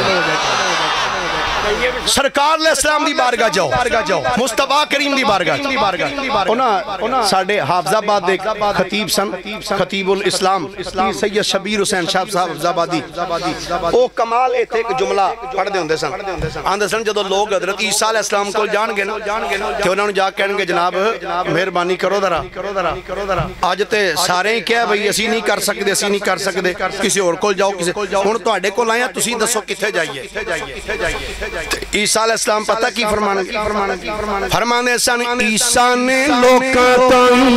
सरकार अलैहिस्सलाम दी बारगाह जाओ मुस्तफा करीम दी बारगाह साडे हाफजाबाद दे खतीब सन खतीबुल इस्लाम सैयद शबीर हुसैन साहब हाफजाबादी ओ कमाल इत्थे एक जुमला पढ़दे हुंदे सन आंदे सन जदों लोग हजरत ईसा अलैहिस्सलाम कोल जाणगे ना ते उन्हां नूं जा कहणगे जनाब मेहरबानी करो जरा अज ते सारे ही कह भई असीं नहीं कर सकदे किसी होर कोल जाओ हुण तुहाडे कोल आया तुसीं दसो किथे जाइए ईसा अलैहिस्सलाम पता की फरमाने सन ईसा ने लोकां ताईं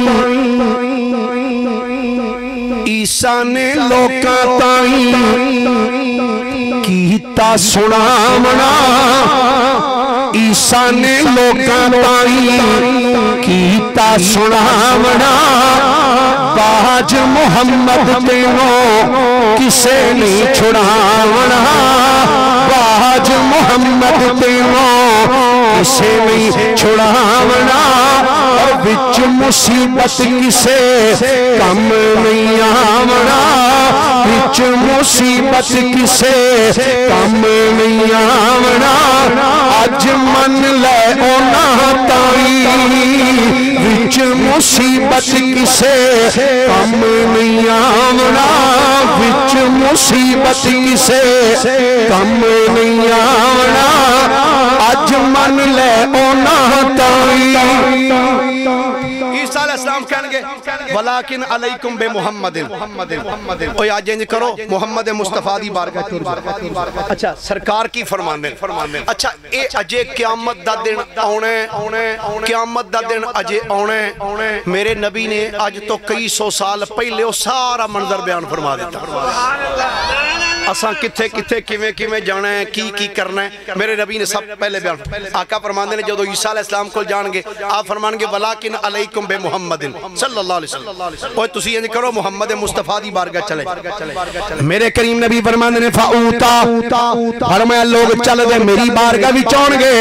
कीता सुनावना ईसा ने लोकां ताईं कीता सुनावना बाज मुहम्मद तेनों किसे नहीं छुड़ावना बाज मुहम्मद तेनों किसे नहीं छुड़ावना और विच मुसीबत किसे कम नहीं आवना विच मुसीबत किसे कम नहीं आवना अज मन ले ओना ताई विच मुसीबत किसे कम नहीं आवना विच मुसीबत किसे कम नहीं आवना अज मन ले ओना ताई ईसा अलैहिस्सलाम कहणगे वलाकिन अलैकुम बि मुहम्मदिन ओए आज इंज करो मुहम्मद मुस्तफा दी बारगाह टुर अच्छा सरकार की फरमांदे अच्छा ए अजे क़यामत दा दिन आउणे क़यामत दा दिन अजे आउणे मेरे नबी ने अज तो कई सौ साल पहले वो सारा मंजर बयान फरमा दिता असा किथे किथे किवें किवें जाना है की करना है मेरे नबी ने सब पहले बयान आका फरमांदे ने जदों ईसा अलैहिस्सलाम कोल जाणगे आप फरमानगे वलाकिन अलैकुम बि मुहम्मदिन सल्लल्लाहु अलैहि वसल्लम ओए तुसी इंज करो मुहम्मद मुस्तफा दी बारगाह चले मेरे करीम नबी फरमांदे ने फाऊता फरमाया लोग चलदे मेरी बारगाह विच आउणगे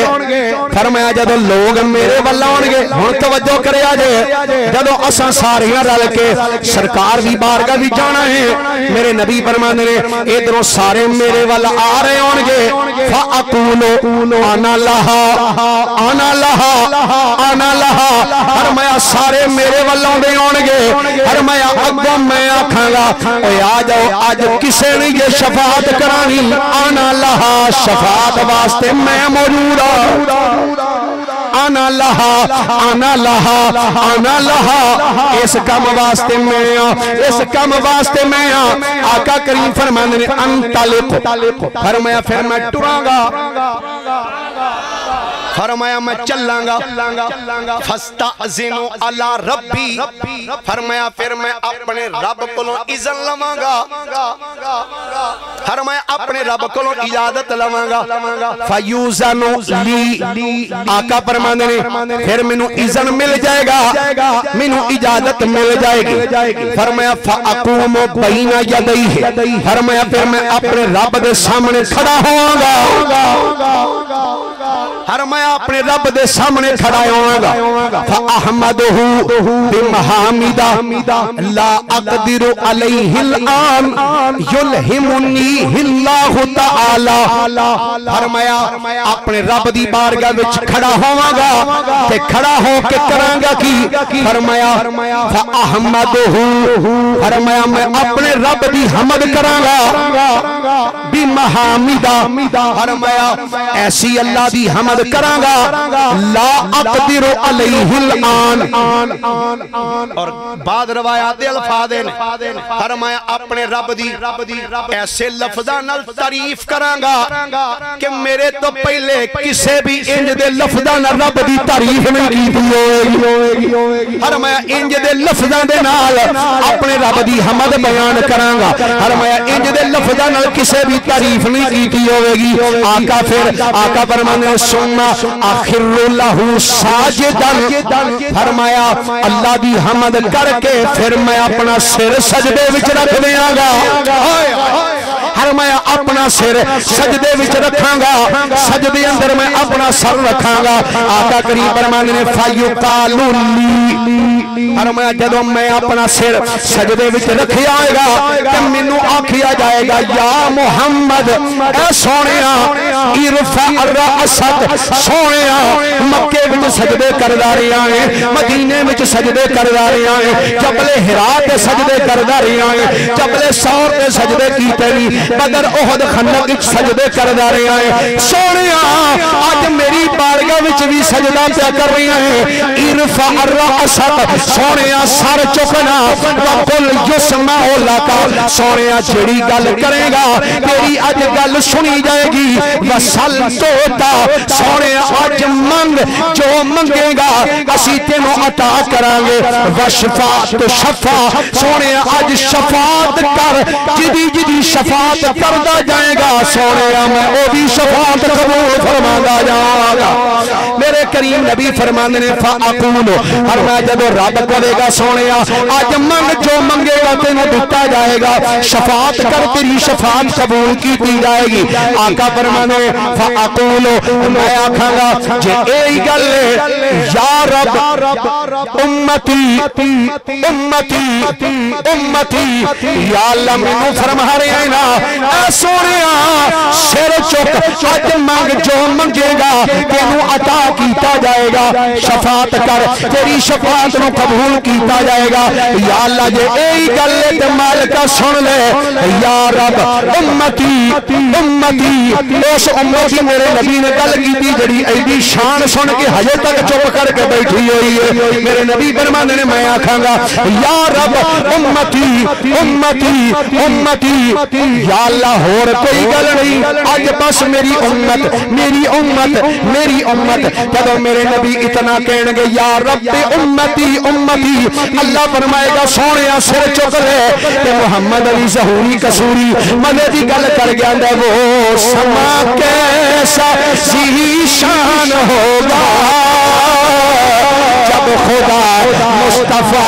फरमाया जदों लोग मेरे वल आउणगे हुण तवज्जो करिया जे जदों असां सारियां रल के सरकार दी बारगाह विच जाना है मेरे नबी फरमांदे ने इधर इधरों सारे मेरे वाल आ रहे होंगे फ़अक़ूलु अना लहा अना लहा अना लहा। फरमाया सारे मेरे वाल आउंदे होंगे। फरमाया अगों मैं आखांगा ओए आ जाओ अज किसे ने ये शफाअत करानी अना लहा शफाअत वास्ते मैं मौजूद हां। आना लहा आना लहा आना लहा इस कम वास्ते मैं इस कम वास्ते मैं आका करीम फरमाते ने अंतलिक। फरमाया फिर मैं टुरांगा। फरमाया मैं चलांगा। फस्ताज़िनु अला रब्बी। फरमाया फिर मैं अपने रब कोलों इज़न लवांगा। फरमाया अपने रब कोलों इजाजत लवांगा। फयूज़नु ली आका फरमाते ने फिर मैनू इज़न मिल जाएगा मैनू इजाजत मिल जाएगी। फरमाया फ़अक़ूमु बैना यदैहि। फरमाया फिर मैं अपने रब के सामने खड़ा होऊंगा। फरमाया अपने रब दे सामने खड़ा होऊंगा। फ़अहमदुहु बिमहामिदा ला अक़दिरु अलैहिल आन युल्हिमुनी हिल्लाहु तआला। फरमाया अपने रब दी बारगाह विच खड़ा होवांगा ते खड़ा हो के करांगा की। फरमाया फ़अहमदुहु। फरमाया मैं अपने रब दी हमद करांगा बिमहामिदा। फरमाया ऐसी अल्लाह दी हमद करांगा ला अक़दिरु अलैहिल आन। और बाद रवायात दे अल्फाज ने फरमाया अपने रब दी ऐसे लफ्ज़ां नाल तारीफ करांगा कि मेरे तो पहले किसे भी इंज दे लफ्ज़ां नाल रब दी तारीफ नहीं कीती होएगी। फरमाया इंज दे लफ्ज़ां दे नाल अपने रब दी हमद बयान करांगा। फरमाया इंज दे लफ्ज़ां नाल किसे भी तारीफ नहीं कीती होएगी। आका फिर आका फरमाने सुन्ना आखिरु लहू साजिदन। फरमाया अल्लाह दी हमद करके फिर मैं अपना सिर सजदे विच रख देंगा। फरमाया अपना सिर सजदे विच रखांगा सजदे अंदर मैं अपना सर रखांगा। आका करीम फरमाते ने फायुकालु ली। फरमाया जदों मैं अपना सिर सजदे विच रखिया होएगा ते मैनू आखिया जाएगा या मुहम्मद ए सोहणिया इरफा रअसक। सोहणिया मक्के विच सजदे करदा रहा है मदीने विच सजदे करदा रहा है जबले हिरा ते सजदे करदा रहा है जबले सौर ते सजदे कीते नी बदर ओहद खंदक विच सजदे करदा रहा है। सोहणिया अज मेरी बारगाह विच भी सजदा क्या कर रही है। इरफा रअसक। सोहणिया सर चुकना वकुल युस्माउ लका। सोहणिया जेड़ी गल करेगा तेरी अज गल सुनी जाएगी। वसल तोता। सोहणिया अज मंग जो मंगेगा असी तेनों अता करांगे। वशफात शफा। सोहणिया अज शफात कर जिदी जिदी शफात करदा जाएगा। सोहणिया मैं ओ भी शफात कबूल फरमांदा जावांगा। मेरे करीम नबी फरमांदे ने फ़अक़ूलु। फरमाया जदों रब करेगा सोहणिया अज मंग जो मंगेगा तेनों दिता जाएगा। शफात कर तेरी शफात कबूल की जाएगी। आका फरमांदे फ़अक़ूलु मैं आखांगा जे यही गल या रब उम्मती उम्मती उम्मती या अल्लाह मैनू फरमा रहे हैं ना ऐ सोहणिया सिर चुक अज मंग जो मंगेगा तेनू अता कीता जाएगा। शफात कर तेरी शफात नू कबूल कीता जाएगा। या अल्लाह जे यही गल ते मालिका सुन ले या रब उम्मती उम्मती। उस उम्मत की मेरे नबी ने गल की जड़ी ऐडी शान सुन के हजे तक चुप करके बैठी हुई है। मेरे नबी फरमाते ने मैं आखांगा या रब उम्मती उम्मती उम्मती। या अल्लाह होर कोई गल नहीं अज बस मेरी उम्मत मेरी उम्मत मेरी उम्मत। जब मेरे नबी इतना कहणगे या रब उम्मती उम्मती अल्लाह फरमाएगा सोहणिया सिर चुक ले ते मुहम्मद अली ज़हूरी कसूरी मदे दी गल कर गया। वो समा कैसा ज़ीशान होगा जब खुदा मुस्तफा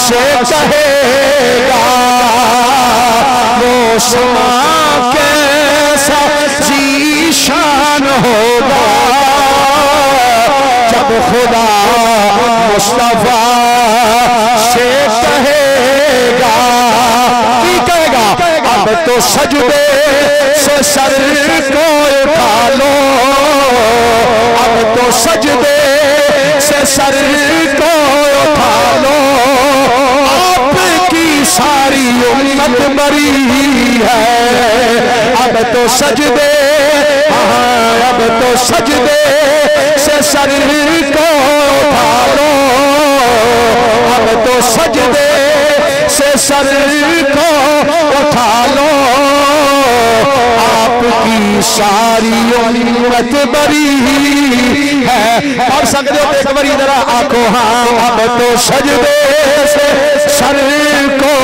से कहेगा। वो समा कैसा ज़ीशान होगा जब खुदा मुस्तफा से कहेगा। की कहेगा अब तो सजदे से सर को उठा लो, अब तो सजदे से सर को उठा लो, आपकी सारी उम्मत मरी है। अब तो सजदे, अब तो सजदे से सर को उठा लो, अब तो सजदे से सर को उठा लो, आपकी सारी उम्मत बरी है। और सकते हो एक बारी जरा आंखों, हाँ अब तो सजदे से सर को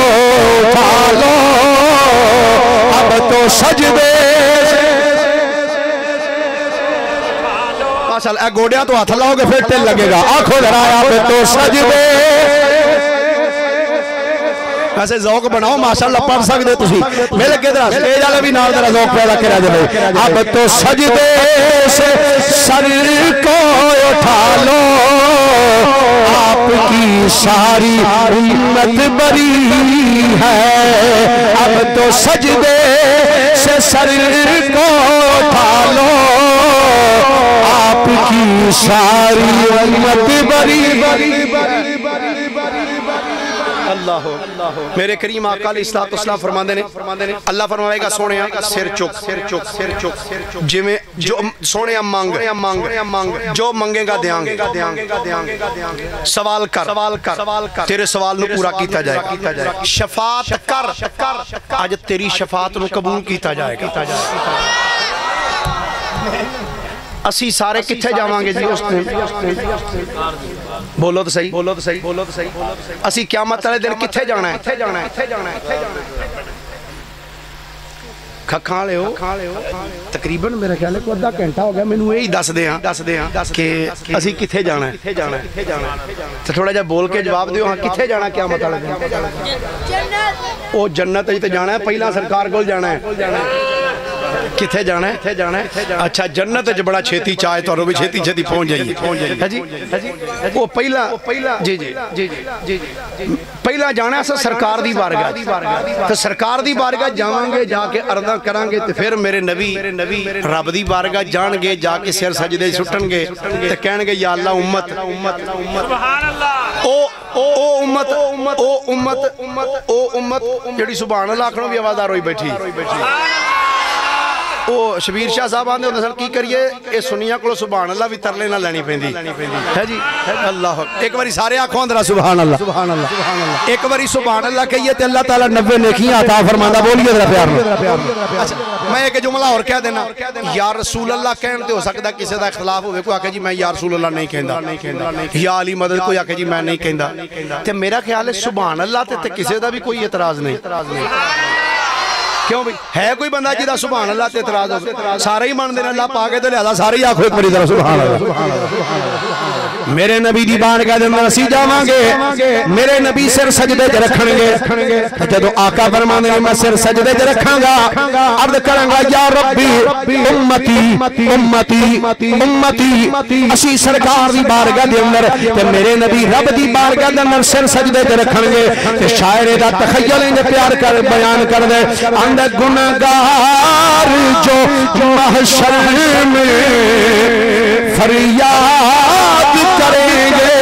उठा लो, अब तो सजदे माशाअल्लाह। गोडिया तो हाथ लाओगे फिर तिल लगेगा। आंखों जरा, अब तो सजदे वैसे ज़ौक बनाओ माशाअल्लाह, पढ़ सकते तुसी मेरे किधर स्टेज वाले भी नाल जरा ज़ौक पैदा करा जाए। अब तो सजदे से सर को उठा लो, आपकी सारी उम्मत बरी है। अब तो सजदे से सर को उठा लो, आपकी सारी उम्मत बरी। अल्लाह मेरे करीम आका अलैहिस्सलाम फरमाते ने, अल्लाह फरमाएगा सोने सिर चुक, सिर चुक, सिर चुक, सिर चुक, जिमें जो सोने मांग जो मंगेगा देंगे, सवाल कर, तेरे सवाल नू पूरा किया जाएगा। शफात कर, आज तेरी शफात नू कबूल किया जाएगा। असी सारे किथे जावांगे जी उस दिन? बोलो तो सही, बोलो तो सही, बोलो तो सही। असी क़यामत वाले दिन किथे जाना है? खा ले तकरीबन मेरा ख्याल है को अद्धा घंटा हो गया मैनू यही दस दे कि असी किथे जाना है। तो थोड़ा जा बोल के जवाब दियो, हाँ किथे जाना क़यामत वाले दिन? ओ जन्नत ते जाना है, पहला सरकार कोल जाना है। किथे जाना है? अच्छा जन्नत च बड़ा छेती चाहे तो भी छेती छेती पहुंच जाइए जी। वो पहला जी जी जी जी पहला जाना है सरकार दी बारगाह, तो सरकार दी बारगाह जावांगे, जाके अरदा करांगे, तो फिर मेरे नबी रब दी बारगाह जाणगे, जाके सिर सजदे सुटणगे ते कहणगे या अल्लाह उम्मत ओ उम्मत जेड़ी सुभान अल्लाह आखणों भी आवाज़दार होई बैठी। ओ शबीर शाह साहब आंदे होंदे सन की करिए ये सुनिया को सुभान अल्लाह भी तरले ना लैनी पैंदी है जी। अल्लाह एक बारी सारे आखो अंदर सुभान अल्लाह, सुभान अल्लाह, सुभान अल्लाह। एक बारी सुभान अल्लाह कहिए तो अल्लाह ताला 90 नेकियां अता फरमांदा। बोलिए जरा प्यार में। अच्छा मैं एक जुमला और कह देना, या रसूल अल्लाह कहण ते हो सकदा किसी दा इख्तिलाफ होवे, कोई आखे जी मैं या रसूल अल्लाह नहीं कहंदा, या अली मदद, कोई आखे जी मैं नहीं कहंदा। ते मेरा ख्याल है सुभान अल्लाह ते किसी दा भी कोई एतराज नहीं। क्यों भाई है कोई बंदा जिदा सुभान अल्लाह ते एतराज हो? सारे ही मानते हैं अल्लाह पाके तो लिया, सारे ही आखो एक बारी जरा सुभान अल्लाह। मेरे नबी दी बारगाह दे अंदर असीं जावांगे, मेरे नबी सिर सजदे च रखणगे। जदों आका फरमांदे ने मैं सिर सजदे च रखांगा, अर्ज करांगा या रब्बी उम्मती उम्मती उम्मती। असीं सरकार दी बारगाह दे अंदर ते मेरे नबी रब दी बारगाह दे अंदर सिर सजदे च रखणगे। ते शायर दा तखय्युल इंज प्यार कर बयान कर दे, गुनहगार जो महशर में फरियाद करेंगे,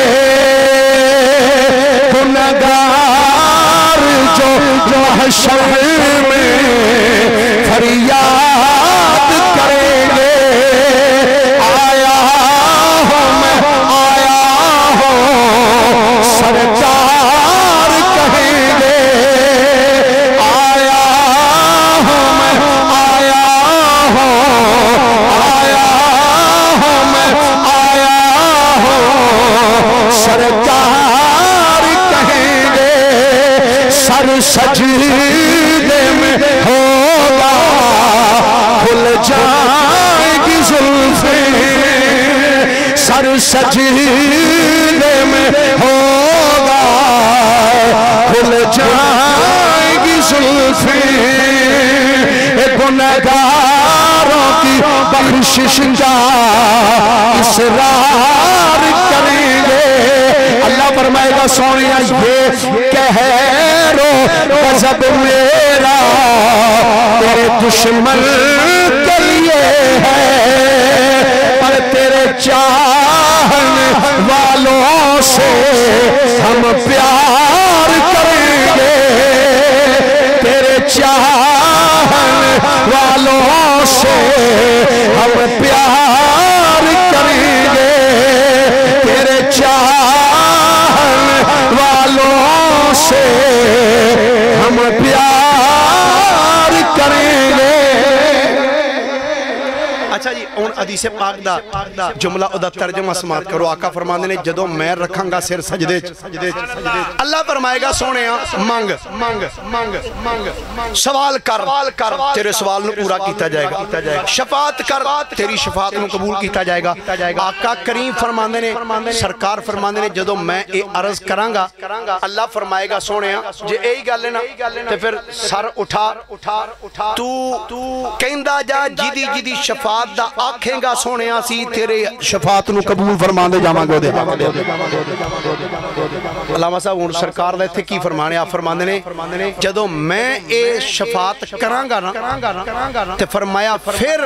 गुनहगार जो महशर में फरियाद करेंगे। आया हूँ मैं, आया हूँ सरकार कहेंगे, सरकार कहेंगे। सर सजदे में होगा, खुल जाएगी जुल्फें। सर सजदे में होगा, खुल जाएगी जुल्फें। गुनहगारों की बख्शिश का इसरार करेंगे। अल्लाह फरमाएगा सोने ये कहरो गजब मेरा तेरे दुश्मन के लिए है, पर तेरे चाहने वालों से हम प्यार करेंगे, तेरे चाहने वालों से हम प्यार करेंगे, तेरे चाहने वालों से हम प्यार करेंगे। अच्छा जी हुण हदीस पाक दा जुमला उदा तर्जुमा समात करो। आका फरमांदे ने जदों मैं रखांगा सिर सजदे च, अल्लाह फरमाएगा सोहणिया मंग मंग मंग मंग, सवाल कर तेरे सवाल नूं पूरा किया जाएगा, शफात कर तेरी शफात नूं कबूल किया जाएगा। आका करीम फरमांदे ने, सरकार फरमांदे ने जदों मैं ये अर्ज करांगा अल्लाह फरमाएगा सोहणिया जे यही गल है ना ते फिर सर उठा तू कहंदा जा जिदी जिदी शफात दा आखेगा सोने सी तेरे शफात नूं कबूल फरमांदे जावांगे। अल्लामा साहब हुण सरकार दा इत्थे की फरमाने आ, फरमांदे ने जदों मैं ये शफात करांगा ना ते फरमाया फिर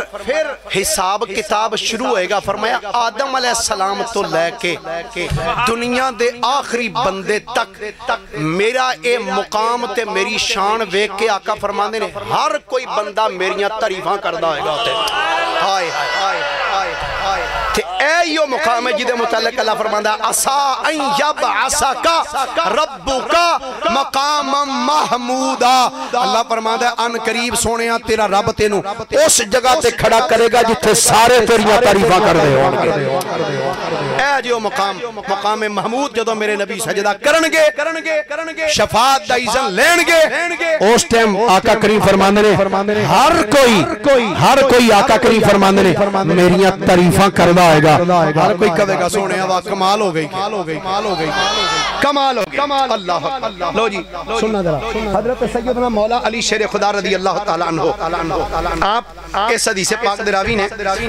हिसाब किताब शुरू होएगा। फरमाया आदम अलैहिस्सलाम तो लैके दुनिया दे आखिरी बंदे तक मेरा ये मुकाम ते मेरी शान वेख के आका फरमांदे ने हर कोई बंदा मेरियां तारीफां करदा होएगा उत्ते। हाय हाय हाय हाय ते ऐ मुकाम है जिदे मुतालिक अल्लाह फरमांदा असा अन यबअसका रब्बुका मकामम महमूदा। अल्लाह फरमांदा अन करीब सोनिया तेरा रब तेनू उस जगह ते खड़ा करेगा जिथे सारे तेरियां तारीफां करदे होणगे। ऐ जो मकाम महमूद जदों मेरे नबी सजदा करनगे शफात दा इज़न लेणगे उस टाइम आका करीम फरमांदे ने हर कोई आका करीम फरमांदे ने मेरियां तारीफां करदा होएगा। हर कोई कहेगा सोने वाह कमाल हो गई, कमाल हो गई। अल्लाह लो जी सुनना जरा, हजरत सैयदना मौला अली शेर खुदा रज़ी अल्लाह तआला अन्हु आप इस हदीस पाक दे रावी ने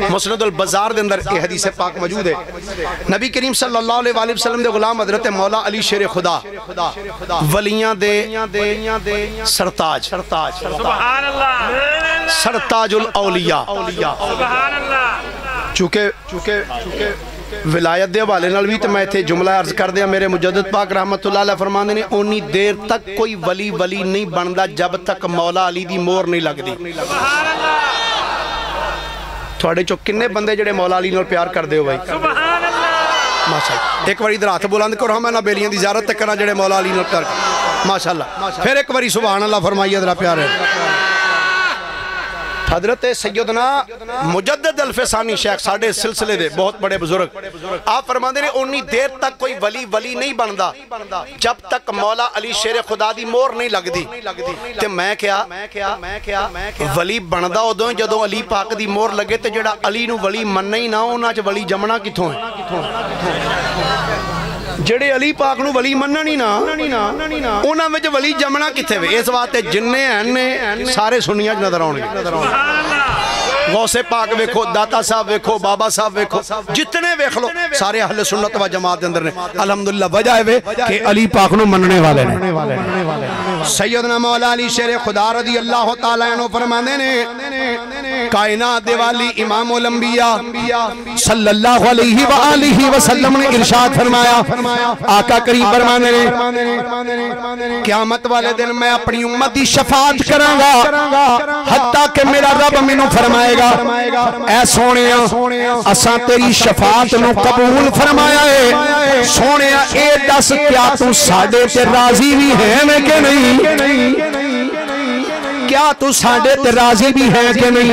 मुस्नदुल बाजार दे अंदर ये हदीस पाक मौजूद है। नबी करीम सल्लल्लाहु अलैहि वसल्लम दे गुलाम हजरत मौला अली शेर खुदा वलियां दे सरताज सुभान अल्लाह सरताजुल औलिया सुभान अल्लाह। चूंकि विलायत के हवाले नाल भी तो मैं इत्थे जुमला अर्ज कर दिया। मेरे मुजद्दिद पाक रहमतुल्लाह अलैह फरमांदे ने उन्नी देर तक कोई वली नहीं बनता जब तक मौला अली दी मोहर नहीं लगती। थोड़े चो किन्ने बंदे जेड़े मौला अली नाल प्यार करदे हो भाई? माशाअल्लाह। एक बार इधर हाथ बुलंद करो, मैं ना बेलियां दी ज़ियारत करा जेड़े मौला अली नाल प्यार माशाअल्लाह। फिर एक बार सुभान अल्लाह फरमाइए जरा प्यार है। हजरत सैयदना मुजद्दिद अल-फसानी शेख साढ़े सिलसिले दे बहुत बड़े बुजुर्ग आप फरमाते ने उन्नी देर तक कोई वली नहीं बनता जब तक मौला अली शेर खुदा दी मोहर नहीं लगती। ते मैं क्या वली बनता उदों जदों अली पाक दी मोहर लगे तो जेड़ा अली नूं वली मनना ही ना उन्हां च वली जमना कित्थों है? जेड़े अली पाक नूं वली मनना नहीं ना उन्हां विच वली जमना कित्थे वे? इस वास्ते जिन्ने हैं सारे सुन्नियां च नजर आउणगे। गौसे पाक वेखो, दाता साहब वेखो, बाबा साहब वेखो, जितने वेख लो सारे अहले सुन्नत व जमात के अंदर ने। अल्हम्दुलिल्लाह वजह है कि अली पाक नूं मनने वाले ने। सैयदना मौला अली शेर खुदा रज़ी अल्लाह तआला अन्हु फरमांदे ने कायनात दे वाली इमामुल अंबिया सल्लल्लाहु अलैहि व आलिहि वसल्लम ने इरशाद फरमाया, आका करीम फरमांदे ने क़यामत वाले दिन मैं अपनी उम्मत दी शफाअत करांगा हत्ता कि मेरा रब मैनू फरमाएगा ऐ सोनिया असां तेरी शफाअत नूं कबूल फरमाया है। सोनिया ए दस क्या तू साडे ते राजी भी है कि नहीं? क्या तू साडे ते राजी भी है कि नहीं?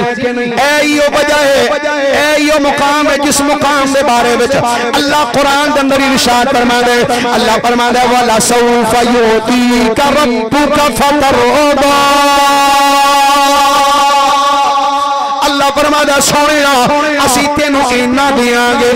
ऐ वजह है, ऐ मुकाम है जिस मुकाम के बारे में अल्लाह कुरान के अंदर इरशाद फरमाता है। अल्लाह फरमाता है वला सौफा युतीका रब्बुका फतरदा। अल्लाह फरमाता सोनिया असीं तेनू इन्ना देंगे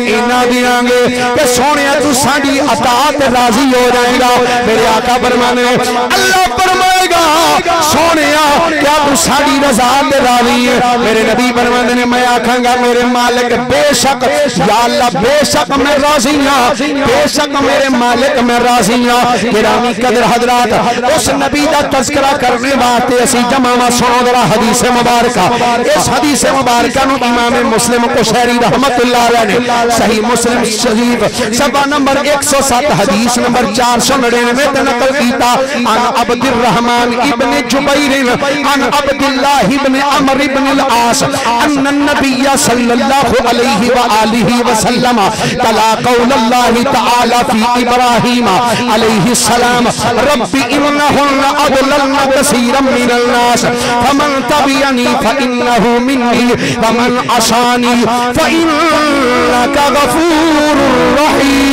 कि सोनिया तू साडी अता ते राजी हो जाएगा। मेरे आका फरमाते हैं अल्लाह फरमाएगा फरमाएगा सोनिया क्या तू साड़ी रज़ा दे राज़ी है? मेरे नबी फरमाते ने मैं आखांगा मेरे मालिक बेशक या अल्लाह बेशक मैं राज़ी हां, बेशक मेरे मालिक मैं राज़ी हां। गिरामी कदर हजरात उस नबी दा तज़किरा करने वास्ते असी जमावा सुनो जरा हदीस मुबारका। इस हदीस मुबारका नु इमाम मुस्लिम कुशैरी रहमतुल्लाह अलैहि ने सही मुस्लिम शरीफ सफा नंबर 107 हदीस नंबर 499 ते नकल कीता। अन अब्दुर रहमान इब्ने जुबैर अन अब्दुल्लाह इब्ने अमर इब्न अल आस अन्न नबी सल्लल्लाहु अलैहि व आलिहि वसल्लम तला कौलल्लाह तआला फी इब्राहीम अलैहि सलाम रब्बी इन्नहुन्ना अदलल्ना कसीरम मिनल नास फमन तबियनी फइन्नहु मिन्नी वमन असानी फइन्नका गफूरुर रहीम।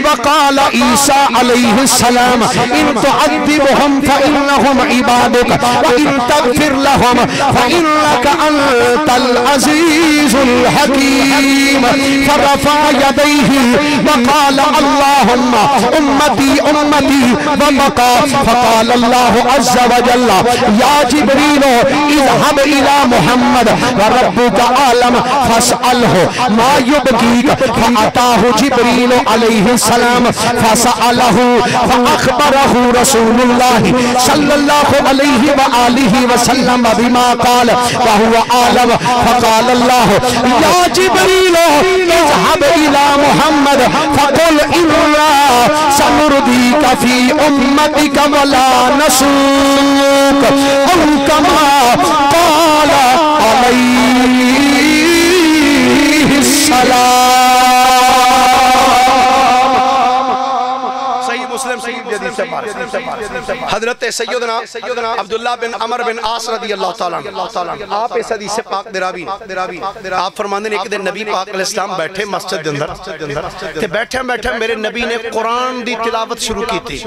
वक़ाल ईसा अलैहि सलाम इन तुअद्दिबहुम फइन्नहुम इबादुक व इन तगफिर लहुम फइन्नका अंतल अज़ीज़ुल हकीम। फरफ़ा यदैहि वक़ाल अल्लाहुम्मा उम्मती उम्मती वबका फ़क़ाल अल्लाहु अज़्ज़ व जल्ल या जिब्रील इज़हब इला मुहम्मद व रब्बुका आलम फ़स्अलहु मा युबकीक फ़अताहु जिब्रील अलैहि सलाम फसअलहु फअखबरहु रसूलुल्लाह सल्लल्लाहु अलैहि व आलिहि वसल्लम बिमा क़ाल व हुवा आलम। फ़क़ाल अल्लाह या जिब्रील इज़हब इला मुहम्मद फ़क़ुल इन्ना सनुरदीका फ़ी उम्मतिका व ला नसूक औ कमा क़ाल अलैहि सलाम। हजरत सैयदना अब्दुल्लाह बिन अमर बिन आस रज़ी अल्लाह तआला अन्हु आप इस हदीस से पाक दरावी आप फरमांदे ने एक दिन नबी पाक अलैहिस्सलाम बैठे मस्जिद दे अंदर ते बैठे बैठे मेरे नबी ने कुरान दी तिलावत शुरू की थी।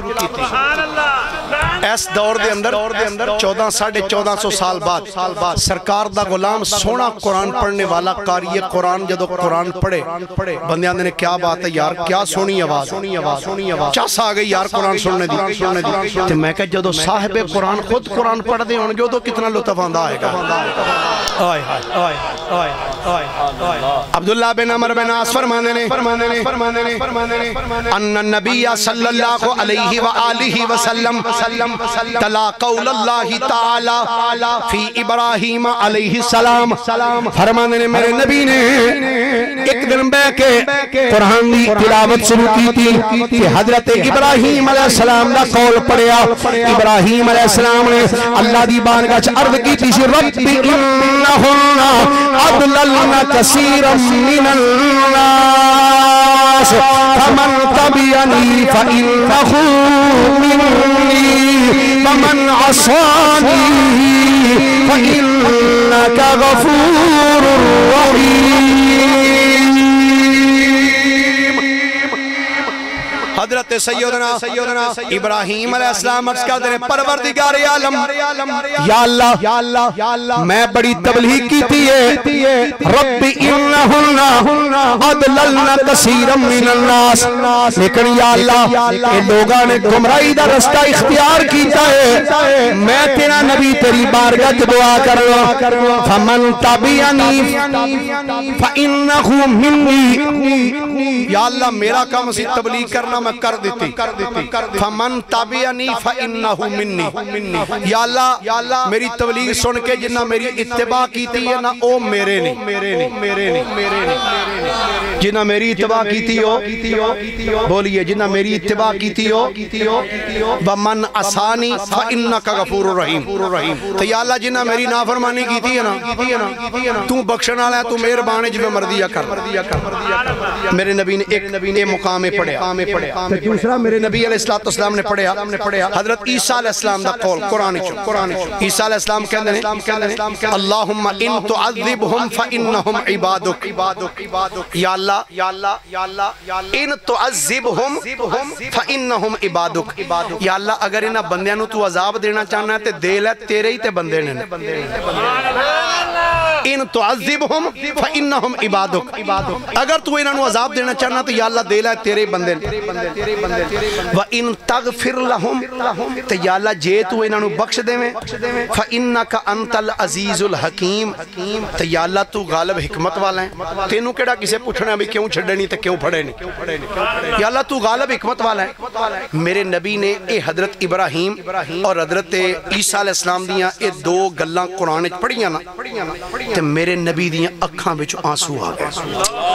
इस दौर दे अंदर 14 साढ़े 1400 साल बाद सरकार दा गुलाम सोना कुरान पढ़ने वाला कारी कुरान जदों कुरान पढ़े बंदियां ने क्या बात है यार क्या सोहनी आवाज चस आ गई यार कुरान सुनने दी। ते मैं कहा जदों साहिब कुरान खुद कुरान पढ़दे होणगे उदों कितना लुत्फ आंदा होएगा। अब्दुल्लाह बिन अमर बिन आस फरमांदे ने अन्ना नबिया सल्लल्लाहु अलैहि व आलिहि वसल्लम तला कौलल्लाहि तआला फी इब्राहीम अलैहि सलाम। फरमांदे ने मेरे नबी ने एक दिन बैठ के कुरान की तिलावत शुरू की थी कि हजरत इब्राहीम अलैहिस्सलाम दा कौल पढ़िया। इब्राहीम अलैहिस्सलाम ने अल्लाह दी बारगाह च अर्ज की थी रब्बी इन्नहुन्ना अदलल्ना कसीरम मिनन नास फमन तबियनी फइन्नहु मिन्नी वमन असानी फइन्नका गफूरुर रहीम। हजरत सैयदना इब्राहीम अलैहिस्सलाम अर्ज़ करते हैं परवरदिगार आलम या अल्लाह मैं बड़ी तबलीग की थी रब्बी इन्नहुन्ना अदलल्ना कसीरम मिनन नास लेकिन या अल्लाह ये लोगों ने गुमराही दा रास्ता इख्तियार कीता है। मैं तेरा नबी तेरी बारगाह च दुआ करना फमन तबियनी फइन्नहु मिन्नी या अल्लाह मेरा काम सी तबलीग करना मैं कर देती फमन ताबियनी फइन्नहु मिन्नी या अल्लाह मेरी तबलीग सुन के जिन्ना मेरी इत्तिबा कीती है ना ओ मेरे ने जिन्ना मेरी इत्तिबा कीती हो बोलिए जिन्ना मेरी इत्तिबा कीती हो वमन असानी फइन्नका गफूरुर रहीम। तो या अल्लाह जिन्ना मेरी नाफरमानी कीती है ना तू बख्शण वाला है तू मेहरबान है जिवें मर्जी कर। मेरे नबी ने एक मुकाम पढ़िया तो दूसरा मेरे नबी अलैहिस्सलाम ने पढ़िया हजरत ईसा अलैहिस्सलाम दा कौल कुरान ईसा अलैहिस्सलाम कहंदे ने अल्लाहुम्मा इन तुअज़्ज़िबहुम फइन्नहुम इबादुक या अल्लाह इन तुअज़्ज़िबहुम फइन्नहुम इबादुक या अल्लाह अगर इन्हां बंदियां नूं तू अजाब देना चाहना है ते दे ले तेरे ही ते बंदे ने। इन तुअज़्ज़िबहुम फ़इन्नहुम इबादुक, अगर तू इन्हां नूं अज़ाब देना चाहना तो या अल्लाह दे लै, तेरे बंदे व इन तग़फिर लहुम, ते या अल्लाह जे तू इन्हां नूं बख्श देवें फ़इन्नका अंतल अज़ीज़ुल हकीम, ते या अल्लाह तू गालिब हिकमत वाला है, तेनू केड़ा किसे पूछना भी क्यों छड्डे नहीं ते क्यों फड़े नहीं, या अल्लाह तू गालिब हिकमत वाला है। मेरे नबी ने ये हजरत इब्राहीम और हजरत ईसा अलैहिस्सलाम दियां ये दो गल्लां कुरान विच पढ़ियां ना, ते मेरे नबी दियां अखां विच आंसू आ गए।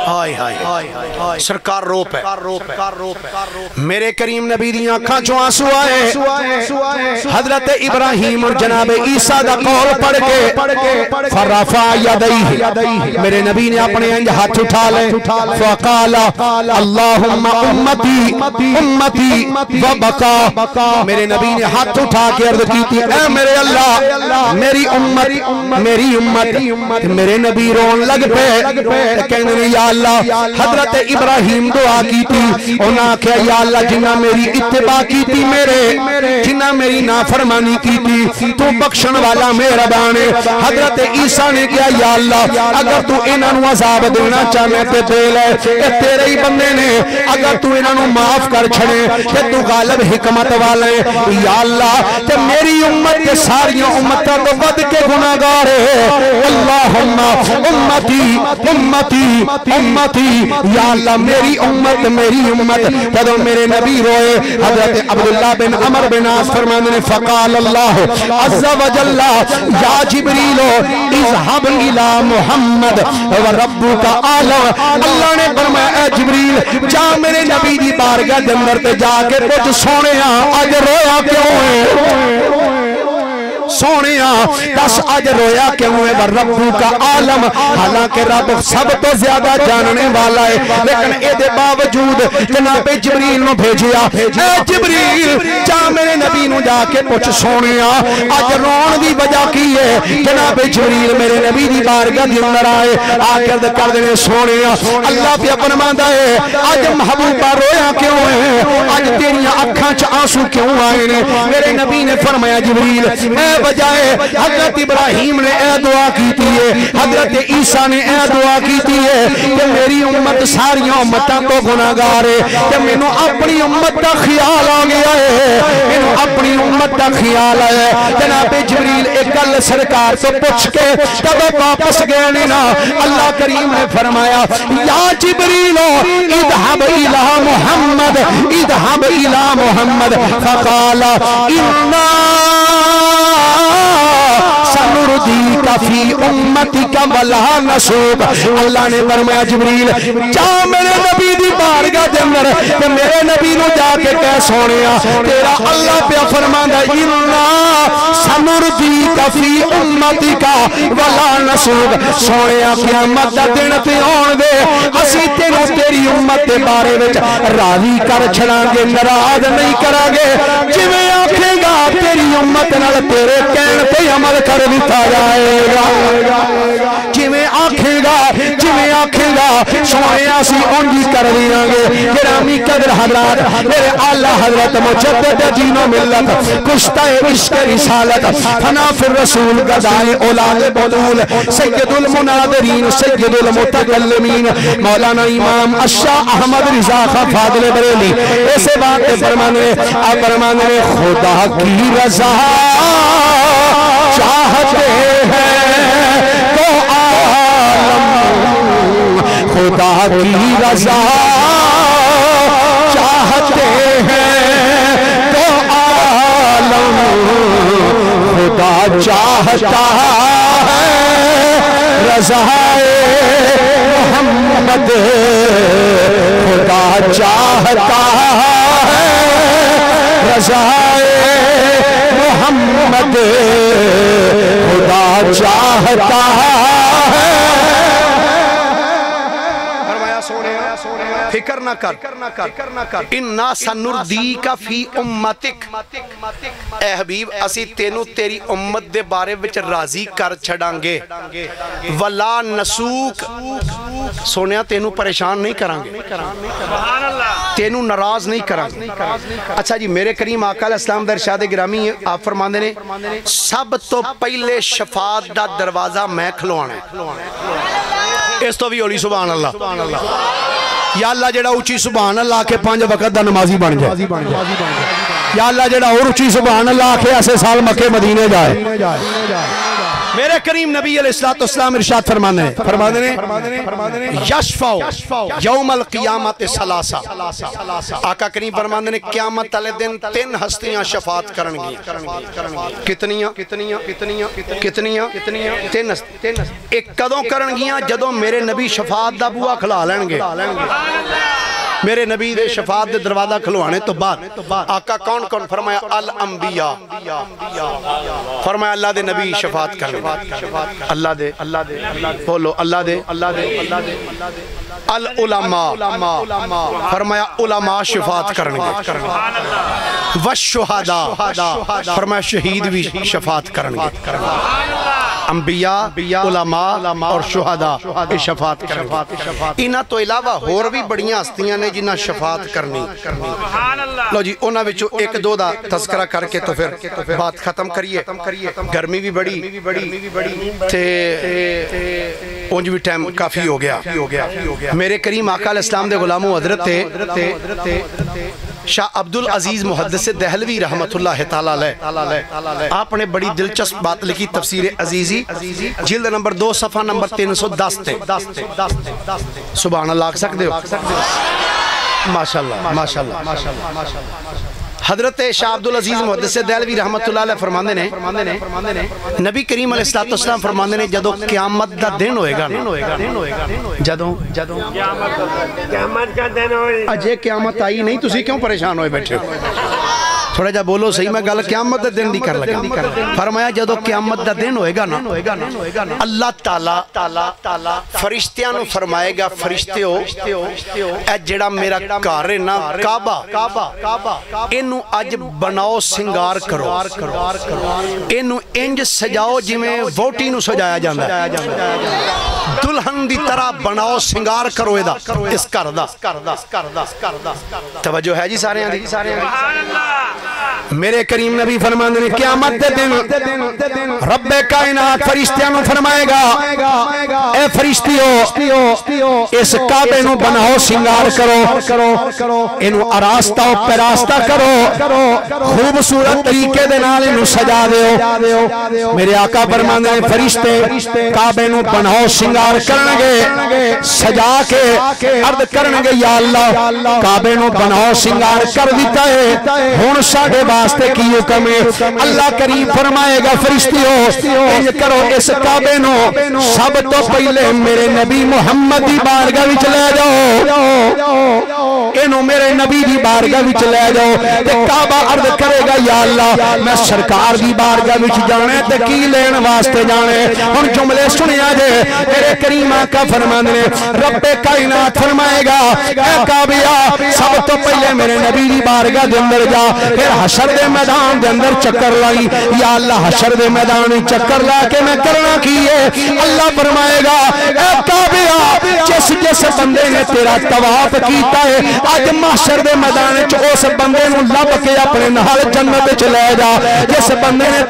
हाय हाय सरकार रो पे, मेरे करीम नबी दियां अखां चों आंसू आए। हजरत इब्राहीम और जनाब ईसा दा कौल पढ़ के फरफा यदैहि, मेरे नबी ने अपने इंज हाथ उठा ले, फकाला अल्लाहुम्मा उम्मती उम्मती व बका, मेरे नबी ने हाथ उठा के अर्ज की थी, ऐ मेरे अल्लाह मेरी उम्मत मेरी उम्मत। मेरे नबी रोन लग पे, कहने या अल्लाह, हजरत इब्राहीम दुआ की थी, उन्हें आख्या या अल्लाह जिन्ना मेरी इत्तिबा की थी, मेरे जिन्ना मेरी नाफरमानी की थी, तू बख्शण वाला मेहरबान है। हजरत ईसा ने कहा या अल्लाह अगर तू इन्हां नूं अज़ाब देना चाहे तो दे ले, ये तेरे ही बंदे ने, अगर तू इन्हां नूं माफ कर छड़े ते तू गालिब हिकमत वाला है। या अल्लाह ते मेरी उम्मत के सारी उम्मतां तो वध के गुनाहगार है। अल्लाहुम्मा उम्मती उम्मती उम्मती, या अल्लाह मेरी उम्मत। जब मेरे नबी रोए, हजरत अब्दुल्लाह बिन अमर बिन आस फरमाते हैं फ़क़ाल अल्लाह अज़्ज़ा व जल्ला या जिब्रील इज़हब इला मुहम्मद व रब्बुका आला, अल्लाह ने फरमाया ऐ जिब्रील जा मेरे नबी दी बारगाह दे अंदर ते जाके कुछ सोने अज रोया क्यों है, सोने दस अज रोया क्यों है। रब्बू का आलम, हालांकि रब सब तो ज्यादा जानने वाला है, लेकिन ये बावजूद जनाबे जिब्रील नूं भेजिया, ऐ जिब्रील जा मेरे नबी नूं जाके पुछ सोने अज रोन दी वजह की है। जनाबे जिब्रील मेरे नबी दी बारगाह दे अंदर आए, आके कर देने सोने अल्लाह पे फरमांदा है अज महबूबा रोया क्यों है, अज तेरियां अखां च आंसू क्यों आए ने। मेरे नबी ने फरमाया जिब्रील बजाए हजरत इब्राहीम ने यह दुआ की है, हजरत ईसा ने यह दुआ की है कि मेरी उम्मत सारी उम्मतां तो गुनाहगार है, कि मैनू अपनी उम्मत का ख्याल आ गया है, मैनू अपनी उम्मत का ख्याल आया। जनाबे जिब्रील एक गल सरकार तो पूछ के तब वापस गए ने ना, अल्लाह करीम ने फरमाया या जिब्रील इज़हब इला मुहम्मद इज़हब इला मुहम्मद फ़क़ाल इन्ना सनुरदी कफी उम्मती का वला नसूब। अल्लाह ने फरमाया जिब्रील जा मेरे नबी दी बारगाह दे अंदर ते मेरे नबी नु जाके कह सोनिया तेरा अल्लाह पे फरमांदा इन्ना सनुरदी कफी उम्मती का वला नसूब। सोनिया क़यामत दा दिन ते आउण दे असीं तेनू तेरी उम्मत दे बारे विच राज़ी कर छड़ांगे, नाराज नहीं करांगे। जिवें आखेगा तेरी उम्मत नाल तेरे कहण ते अमल कर दिता जाएगा, जिवें आखेगा सोने असीं उंज कर देंगे। गिरामी कदर हज़रात, मेरे आला हज़रत मुजद्दिद दीनो मिल्लत कुश्ता इश्क रिसालत फनाफिर रसूल गदाए औलाद बतूल सय्यदुल मुनादिरीन सय्यदुल मुतकल्लिमीन मौलाना इमाम अशाह अहमद रिज़ा खां फादिल बरेली ऐसे बात फरमाने खुदा की रज़ा चाहते हैं तो आलम, खुदा की रज़ा चाहते हैं तो आलम, खुदा चाहता है रज़ाए मोहम्मद, खुदा चाहता है रज़ाए मोहम्मद, खुदा चाहता है। फरमाया सोने फिक्र फिक्र ना कर इन्ना सनुरदीका फी उम्मतिक ए हबीब असी तेनू तेरी उम्मत दे बारे विच राजी कर छड़ांगे वला नसूक सोनिया तेनू परेशान नहीं करांगे तेनू नाराज नहीं करांगे। अच्छा जी मेरे करीम आका अलैहिस्सलाम दा इरशाद गिरामी आप फरमांदे ने सब तो पहले शफात दा दरवाजा मैं खलवाना है। इस तो भी होली सुभान अल्लाह या अल्लाह जेड़ा उची सुभान अल्लाह के 5 वक्त दा नमाजी बन जाए या अल्लाह जेड़ा और उची सुभान अल्लाह के ऐसे साल मक्के मदीने जाए। मेरे करीम नबी अलैहिस्सलाम इरशाद फरमाते ने यशफाउ यौमल क़ियामत सलासा आका करीम फरमाते ने क़यामत वाले दिन 3 हस्तियां शफात करनगियां कितनियां 3 एक कदों करनगियां जदों मेरे नबी शफात दा बूहा खला लेंगे मेरे नबी दे शफात दे दरवाजा खुलवाने तो बाद आका कौन कौन फरमाया अल अंबिया फरमाया अल्लाह दे नबी शफात करने अल्लाह दे बोलो अल्लाह दे अल उलमा फरमाया उलमा शफात करेंगे वशुहदा फरमाया शहीद भी शफात करेंगे अंबिया उलमा और शुहदा शफात करेंगे। इन्हां तो इलावा होर भी बड़ियां हस्तियां ने जिन्हां शफात करनी। लो जी उन्हां विचों एक दो दा तज़किरा करके तो फिर बात खत्म करिए। गर्मी भी बड़ी ते उंज भी टाइम काफ़ी हो गया। मेरे करीम आका अलैहिस्सलाम दे गुलामों हज़रत शाह अब्दुल अजीज मुहद्दिस दहलवी रहमतुल्लाह तआला अलैह आपने बड़ी दिलचस्प बात लिखी तफसीर अजीजी जिल्द नंबर 2 सफ़ा नंबर 310 सुभान अल्लाह सकते हो माशाअल्लाह हजरत शाह अब्दुल अजीज मुहद्दिस दहलवी रहमतुल्लाह अलैह फरमांदे ने नबी करीम अलैहिस्सलातु वस्सलाम फरमांदे ने जदों क़यामत दा दिन होएगा जदों क़यामत का दिन होएगा अजे क़यामत आई नहीं तुसी क्यों परेशान होए बैठे हो थोड़ा जा बोलो सही मैं गल क़यामत दे दिन दी कर लगा। फरमाया जदों क़यामत दा दिन होएगा ना अल्लाह ताला फरिश्तियां नु फरमाएगा फरिश्तियो ए जेड़ा मेरा घर है ना काबा इनू अज बनाओ सिंगार करो इनू इंज सजाओ जिवें वोटी नु सजाया जांदा दुल्हन दी तरह बनाओ सिंगार करो एदा इस घर दा तवज्जो है जी सारे मेरे करीम नबी फरमाते हैं क़यामत दे दिन रब्बे कायनात फरिश्तियां नु फरमाएगा ए फरिश्तियो इस काबे नु बनाओ सिंगार करो इनु आरास्ता परास्ता करो खूबसूरत तरीके दे नाल इनु सजा दियो। मेरे आका फरमाते हैं फरिश्ते काबे नु बनाओ सिंगार करनगे सजा के अर्ज करनगे या अल्लाह काबे नु बनाओ सिंगार कर दिता है हुण साडे वास्ते की हुक्म है। अल्लाह करीम फरमाएगा फरिश्तियों इंज करो इस काबे नो सब तो पहले मेरे नबी मुहम्मद दी बारगाह विच ले जाओ इनो मेरे नबी दी बारगाह विच ले जाओ ते काबा अर्ज करेगा या अल्लाह मैं सरकार दी बारगाह विच जाना है ते की लेन वास्ते जाना है। हुण जुमले सुनिया जे मेरे करीम आका फरमांदे ने रब्बे कायनात फरमाएगा ए काबिया सब तो पहले मेरे नबी दी बारगाह दे अंदर जा फिर हशर दे मैदान दे अंदर चक्कर लाई या अल्लाह हशर दे मैदान में चक्कर ला के मैं करना की है। अल्लाह फरमाएगा ए काबिया जिस बंदे ने तेरा तवाफ कीता है अज महशर दे मैदान च उस बंदे नु लब के अपने नाल जन्नत च ले जा। जिस बंदे ने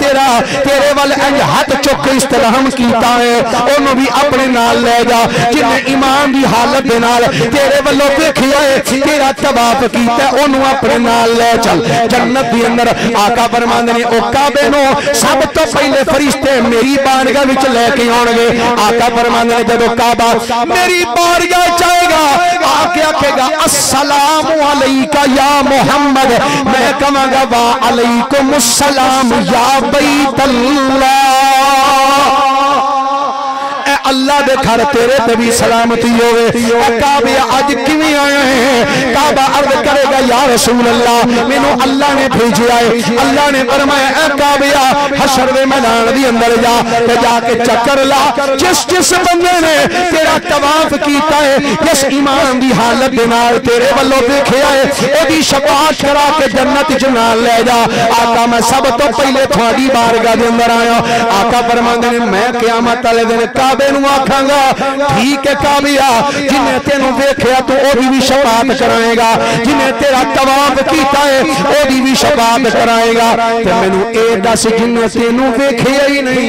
तेरे वाल इंज हाथ चुक इस्तलाम कीता है ओनू भी अपने नाल ले जा। जिन्हें ईमान दी हालत दे नाल तेरे वालों देखिया है तेरा तवाफ कीता ओनू अपने नाल ले चल जन्नत दी अंदर। आका फरमांदे ने ओ काबे नो सब तो पहले फरिश्ते मेरी बारगाह विच लेके आउणगे। आका फरमांदे ने जदों काबा मेरी बारगाह जाएगा आके आखेगा अस्सलामु अलैका या मुहम्मद मैं कहांगा वा अलैकुमुस्सलाम या बैतल्लाह अल्लाह दे घर तेरे ते भी सलामती होवे। काबे अज किवें आया है? काबा अर्ज करेगा या रसूल अल्लाह मैनू अल्लाह ने भेजा है। अल्लाह ने फरमाया ए काबिया हशर दे मैदान दी अंदर जा ते जाके चक्कर ला। जिस जिस बंदे ने तेरा तवाफ कीता है, जिस ईमान दी हालत दे नाल तेरे वल्लों देखिया है, ओदी शफाअत करा के जन्नत च नाल ले जा। आका मैं सब तो पहले थोड़ी बारगाह दे अंदर आया। आका फरमांदे ने मैं क़यामत वाले दिन काबे नू आखांगा ठीक है काबिया जिन्हें तेनू देखिया तू ओदी भी शफाअत कराएगा, जिन्हें तेरा तवाफ कीता है ओदी भी शफाअत कराएगा। ते मैनू ए दस जिन्हें तेनू देखिया ही नहीं,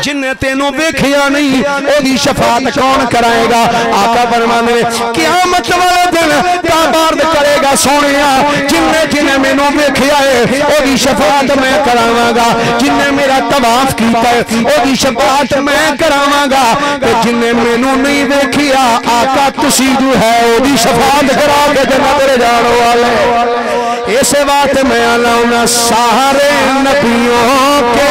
जिन्हें तेनू देखिया नहीं ओदी शफाअत कौन कराएगा? आका फरमांदे ने क़यामत वाले दिन काबा अर्ज करेगा सोनिया जिन्हें जिन्हें मैनू देखिया है ओदी शफाअत मैं करावांगा, जिन्हें मेरा तवाफ कीता है ओदी शफाअत मैं करावांगा। ते जिन्हें मैनू नहीं देखिया आका तुसी जो है ओदी शफाअत करा के जन्नत ले जाने वाले। इस बात मैं आना सारे नबियों के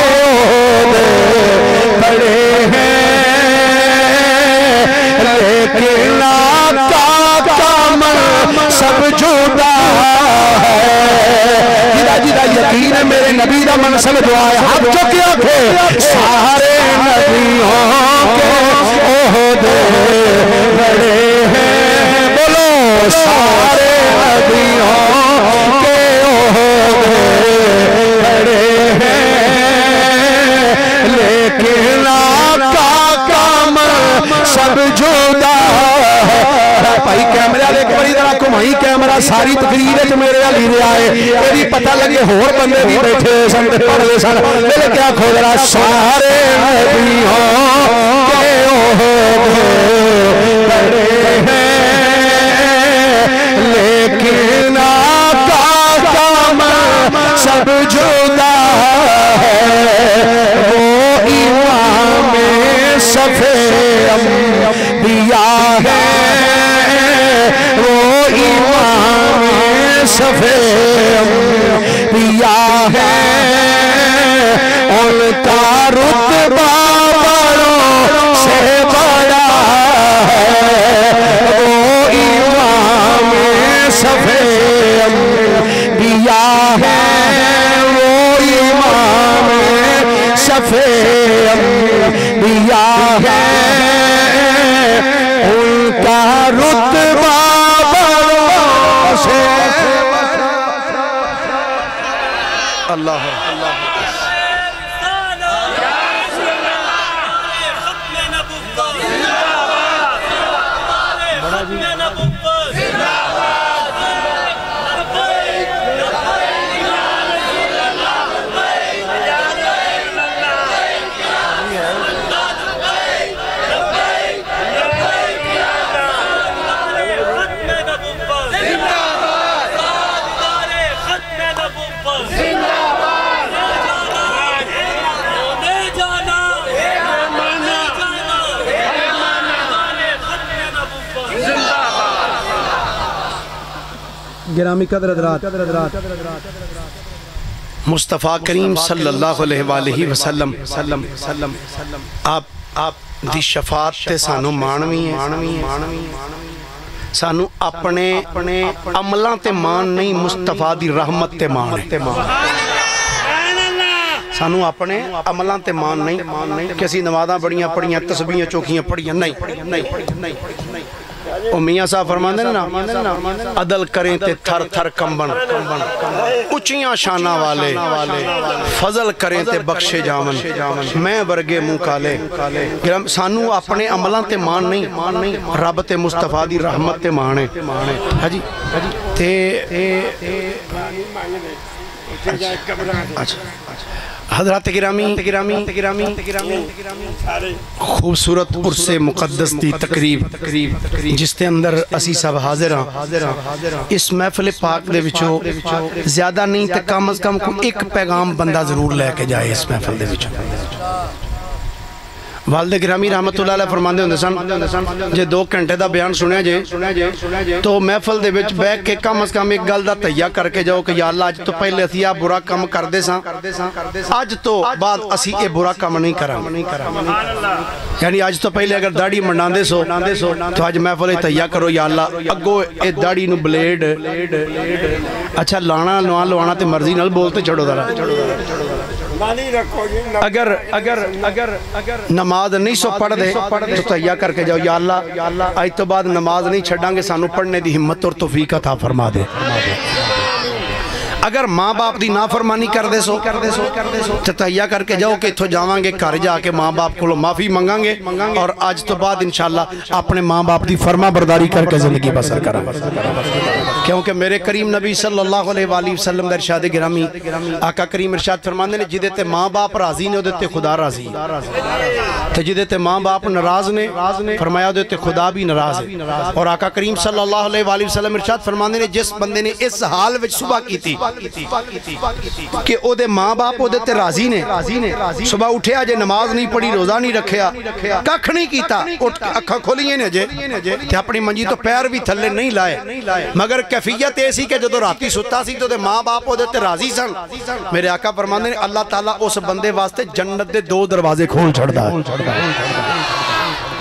बड़े हैं लेकिन आका का मन सब जुदा है। जिदा जिदा यकीन है मेरे नबी का मन सब दुआ है। हाथ चुके आखे सारे नबियों के ओहदे बड़े हैं। बोलो सारे नबियों के ओहदे बड़े हैं लेकिन आका का मन सब जुदा है। भाई कैमरा एक बारी जरा घुमाई कैमरा सारी तकरीर मेरे अली दे आए ये पता लगे होर बंदे भी बैठे सन पढ़ते सन। मेरे क्या खोदरा सारे नबियों के ओहदे बड़े हैं लेकिन आका का मन सब जुदा है। सफे अंबिया है वो इमाम सफे अंबिया है, उनका रुतबा बड़ों से बड़ा है। वो इमाम सफे अंबिया है वो इमाम सफे अंबिया है, उनका रुतबा बड़ों से। अल्लाह गिरामी कदर हज़रात मुस्तफ़ा करीम सल्लल्लाहु अलैहि वसल्लम आप दी शफाअत ते सानू मानवी है। सानू अपने अमलों ते मान नहीं मुस्तफ़ा दी रहमत ते मान। सानू अपने अमलों ते मान नहीं कि असीं नमाज़ां बड़ियां पढ़ियां तस्बीहां चौखियां पढ़ियां नहीं। मियाँ साहब फरमाते ना अदल करें ते थर थर कंबन, उचियां शाना वाले फजल करें ते बख्शे जावन, मैं वर्गे मुँह काले। सानू अपने अमलों ते मान नहीं रब ते मुस्तफा दी रहमत ते मान है। हाजी ते अच्छा हज़रात गिरामी खूबसूरत उर्से मुक़द्दस दी तकरीब जिसके अंदर असी सब हाजिर हाँ। इस महफिल पाक दे विचों ज़्यादा नहीं तो कम अज़ कम एक पैगाम बंदा जरूर लैके जाए इस महफिल दे विचों। वालिद गिरामी रहमतुल्लाह अलैह फरमांदे हुंदे सन जे 2 घंटे का बयान सुनिया जे तो महफिल दे विच बैठ के कम अज कम एक गल दा तैया करके जाओ कि या अल्लाह अज तो पहले असीं आ बुरा काम करदे सां, अज तो बाद असीं ये बुरा काम नहीं करांगे। यानी अज तो पहले अगर दाढ़ी मंडांदे सो तो अज महफिल तैया करो या अल्लाह अगो ये दाढ़ी नूं ब्लेड अच्छा लाना लवाना तो मर्जी नाल बोलते छोड़ो अगर अगर अगर अगर नमाज नहीं सो पढ़ दे तो तैया करके जाओ या अल्लाह अज तो बाद नमाज नहीं छड़ांगे, सानू पढ़ने की हिम्मत और तौफीक अता फरमा दे। अगर माँ बाप की नाफरमानी कर दे सो तो तैया करके जाओ कि इत्थों जावांगे घर जाके माँ बाप को माफ़ी मंगांगे और अज तो बाद इंशाअल्लाह अपने माँ बाप की फरमा बरदारी करके जिंदगी बसर करांगे। क्योंकि मेरे करीम नबी सल्लल्लाहु अलैहि वसल्लम दा इरशाद गिरामी आका करीम इरशाद फरमांदे ने जिदे ते माँ बाप राजी ने उहदे ते खुदा राजी, ते जिदे ते माँ बाप नाराज ने फरमाया उहदे ते खुदा भी नाराज है। और आका करीम सल्लल्लाहु अलैहि वसल्लम इरशाद फरमांदे ने जिस बंदे ने इस हाल विच सुबह कीती कि ओदे माँ बाप ओदे ते राजी ने, सुबह उठिया जे नमाज नहीं पढ़ी रोजा नहीं रखिया कख नहीं कीता, उठ अखां खोलियां ने जे ते अपनी मंजी तो पैर भी थल्ले नहीं लाए, मगर कैफियत ये सी कि जदों राती सुत्ता सी तो माँ बाप ओदे ते राजी सन। मेरे आका फरमांदे ने अल्लाह ताला उस बंदे वास्ते जन्नत दे 2 दरवाजे खोल छड़दा है,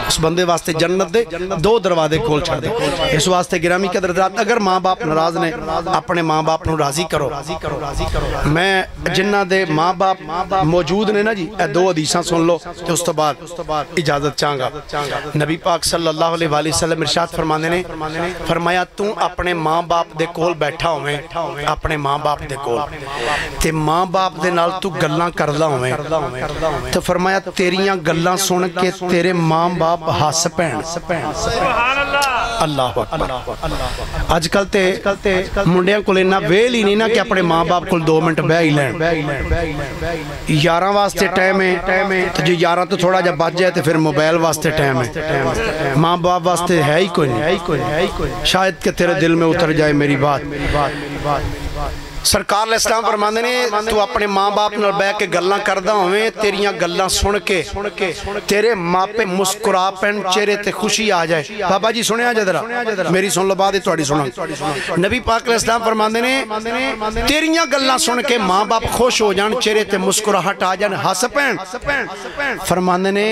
उस बंदे वास्ते जन्नत दे 2 दरवाजे खोल छड़ दे। इस वास्ते गिरामी कदरदात अगर माँ बाप नाराज ने अपने माँ बाप को राजी करो। मैं जिन्ना दे माँ बाप मौजूद ने ना जी 2 हदीसां सुन लो तो उस तो बाद इजाजत चाहूँगा। नबी पाक सल्लल्लाहु अलैहि वसल्लम इरशाद फरमांदे ने फरमाया तू अपने माँ बाप दे कोल बैठा होवे, अपने माँ बाप दे कोल ते माँ बाप दे नाल तू गल्लां करदा होवे तो फरमाया तेरियां गल्लां सुन के तेरे माँ बाप हस पैन। अल्लाह अजकल ते मुंडियां कोल इन्ना वेल ही नहीं ना कि अपने माँ बाप को 2 मिनट बह ही लैन। 11 वास्ते टाइम है तो जो 11 तो थोड़ा जा बच जाए तो फिर मोबाइल वास्ते टाइम है, माँ बाप वास्ते है ही कोई नहीं। शायद कि तेरे दिल में उतर जाए मेरी बात। सरकार इस्लाम फरमांदे ने तू अपने माँ बाप नाल बैठ के गल्लां करदा होवें तेरियां गल्लां सुन के तेरे मापे मुस्कुरा पैन चेहरे ते खुशी आ जाए। बाबा जी सुनिया जरा मेरी सुन लो बात ही तुहाडी सुना। नबी पाक इस्लाम फरमांदे ने तेरियां गल्लां सुन के माँ बाप खुश हो जान चेहरे ते मुस्कुराहट आ जान हस पैन। फरमांदे ने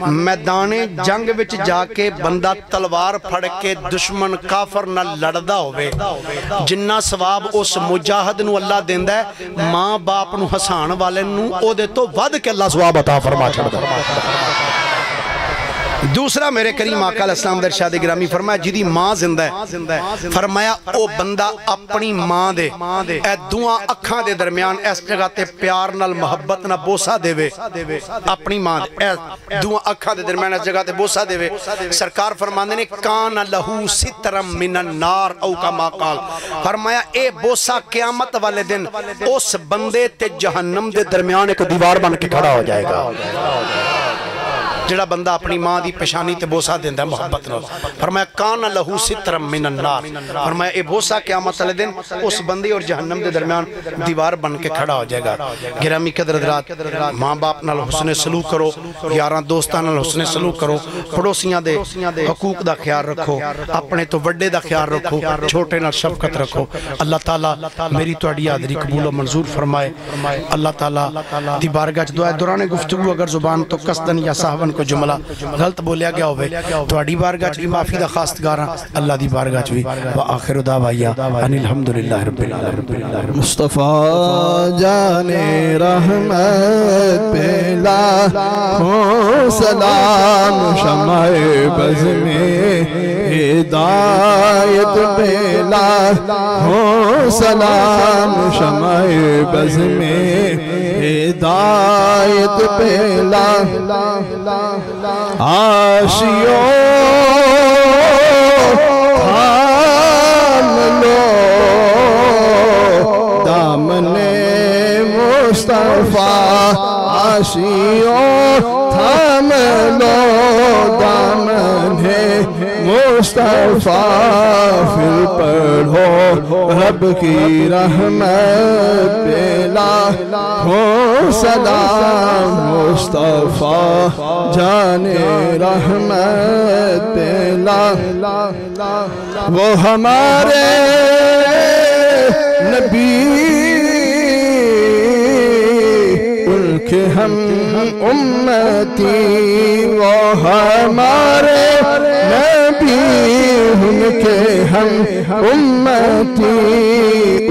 मैदाने जंग विच जाके बंदा तलवार फड़ के दुश्मन काफर नाल लड़दा होवे जिन्ना सवाब उस मुजाहिद नूं अल्लाह देंदा है माँ बाप नूं हसान वाले नूं ओदे तो वध के अल्लाह सवाब अता फरमा छड़दा। दूसरा मेरे करीम आका अलैहिस्सलाम दा इरशाद गिरामी फरमाया जिदी माँ जिंदा है फरमाया ओ बंदा अपनी माँ दे ए दुआं अखां दे दरमियान इस जगह ते प्यार नाल मोहब्बत नाल बोसा देवे अपनी माँ दे दुआं अखां दे दरमियान इस जगह ते बोसा देवे। सरकार फरमांदे ने कान लहू सितरम मिनन नार औ कमा काल फरमाया ए बोसा क़यामत वाले दिन उस बंदे ते जहन्नम दे दरमियान एक दीवार बन के खड़ा हो जाएगा। जिहड़ा बंदा अपनी माँ की पेशानी ते बोसा देंदा मोहब्बत नाल फरमाया कान लहू सितरम मिनन नार फरमाया ए बोसा क़यामत वाले दिन उस बंदे और जहन्नम के दरमियान दीवार बन के खड़ा हो जाएगा। गिरामी कदरदात माँ बाप नाल हुस्ने सलूक करो, यारां दोस्तां नाल हुस्ने सलूक करो, पड़ोसियां दे हकूक दा ख्याल रखो, अपने तो वड्डे दा ख्याल रखो, छोटे नाल शफकत रखो। अल्लाह ताला मेरी तुहाडी हाज़री कबूल और मंजूर फरमाए। अल्लाह ताला दी बारगाह च दुआ दौरान गुफ्तगू अगर जुबान तो कसदन या साहबन को जुमला गलत बोलिया गया होवे तुहाडी बारगाह च भी माफी दा खास्तगार अल्लाह दी बारगाह च भी। व आखिरु दावाया अनिल हम्दुलिल्लाहि रब्बिल आलमीन। मुस्तफा जाने रहमत पे लाखों सलाम शमाए बज़ में हिदायत पे लाखों सलाम शमाए बज़ में हिदायत पे आशियों थाम लो दामने मुस्तफा आशियों थाम लो दामने मुस्तफा फिर पढ़ो रब की रहमत पे लाखों सलाम मुस्तफा जाने रहमत पेला, वो हमारे नबी उनके हम उम्मती, वो हमारे नबी उनके हम उम्मती,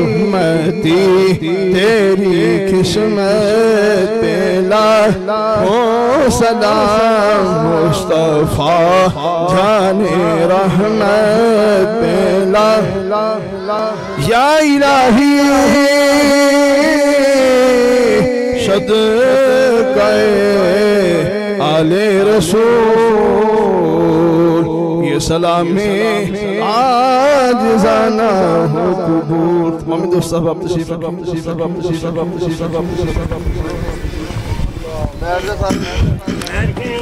उम्मती तेरी किस्मत पेला हो सलाम मुस्तफा जाने रहमत पेला। या इलाही सदक़े आले रसूल, ये सलामी आज जाना हो कबूल। मोहम्मद साहब आप तशरीफ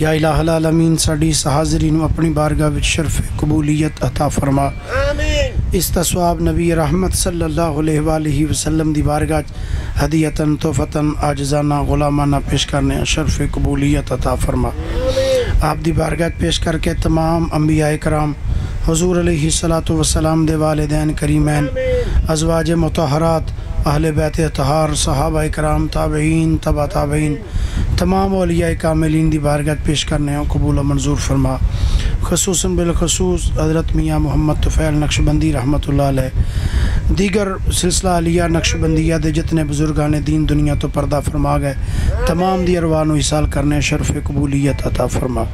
या इलाहुल आलमीन साड़ी हाज़रीन अपनी बारगाह विच शर्फ कबूलियत अता फरमा। इस तस्वाब नबी रहमत सल्लल्लाहु अलैहि वसल्लम दी बारगाह हदियतन तोहफतन आजजाना गुलामाना पेश करने अशरफ कबूलियत अता फरमा। आप दी बारगाह पेश करके तमाम अंबिया कराम हुजूर अलैहिस्सलातु वस्सलाम दे वालिदैन करीमैन अज़वाज मुतहरात अहले बैत अतहार सहाबा कराम ताबईन तबा ताबईन तमाम औलिया कामिलीन दी बारगाह पेश करने और कबूल मंजूर फरमा। खसूसन बिलखसूस हज़रत मियाँ मोहम्मद तुफ़ैल नक्शबंदी रहमतुल्लाह अलैह दीगर सिलसिला अलिया नक्शबंदिया दे जितने बुजुर्गान दीन दुनिया तो पर्दा फरमा गए तमाम दी अरवाह नूं इसाल करने शरफ़ कबूलियत अता फरमा।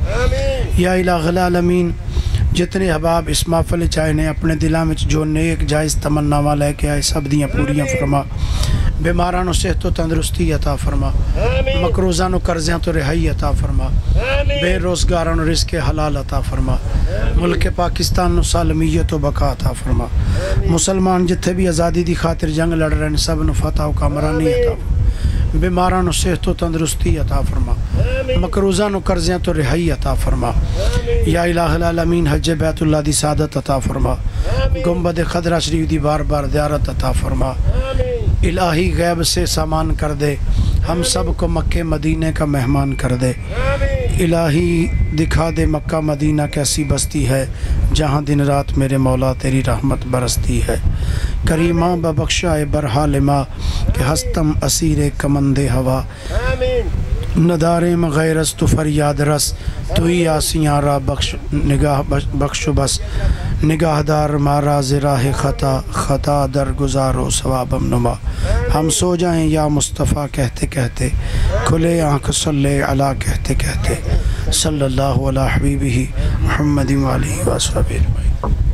या इलाहुल आलमीन जितने अहबाब इस महफिल चाहे ने अपने दिलों में जो नेक जायज़ तमन्नावां लैके आए सब दियाँ पूरियां फरमा। बीमारां नूं सेहत तो तंदुरुस्ती अता फरमा। मकरूज़ां नूं कर्ज़ियां तो रिहाई अता फरमा। बेरोज़गारां नूं रिज़्क़ हलाल अता फरमा। मुल्क पाकिस्तान नूं सालमियत तो बका अता फरमा। मुसलमान जिथे भी आज़ादी की खातिर जंग लड़ रहे हैं सब नूं फतह व कामरानी अता फरमा। बीमारां नूं सेहत तो तंदुरुस्ती अता फरमा। मकरूज़ां नूं कर्ज़ियां तो रिहाई अता फरमा। या इलाहुल आलमीन हज बैतुल्लाह दी सादत अता फरमा। गुंबद खदरा शरीफ दी बार बार ज़ियारत अता फरमा। इलाही गैब से सामान कर दे हम सब को मक्के मदीने का मेहमान कर दे। इलाही दिखा दे मक्का मदीना कैसी बस्ती है जहाँ दिन रात मेरे मौला तेरी रहमत बरसती है। करीमा बबख्शाए बरहालिमा के हस्तम असीरे कमंदे हवा नदारे में गैरस तो फरियाद रस तू ही आसियाँ रा बख्श निगाह बख्शो बस निगाहदार मारा ज़राह ख़ता ख़ता दर गुजारो सवाबम नुमा। हम सो जाएं या मुस्तफ़ा कहते कहते खुले आँख सल्ले अला कहते कहते सल्लल्लाहु अला हबीबिही मुहम्मदिन व आलिहि व अस्हाबिही।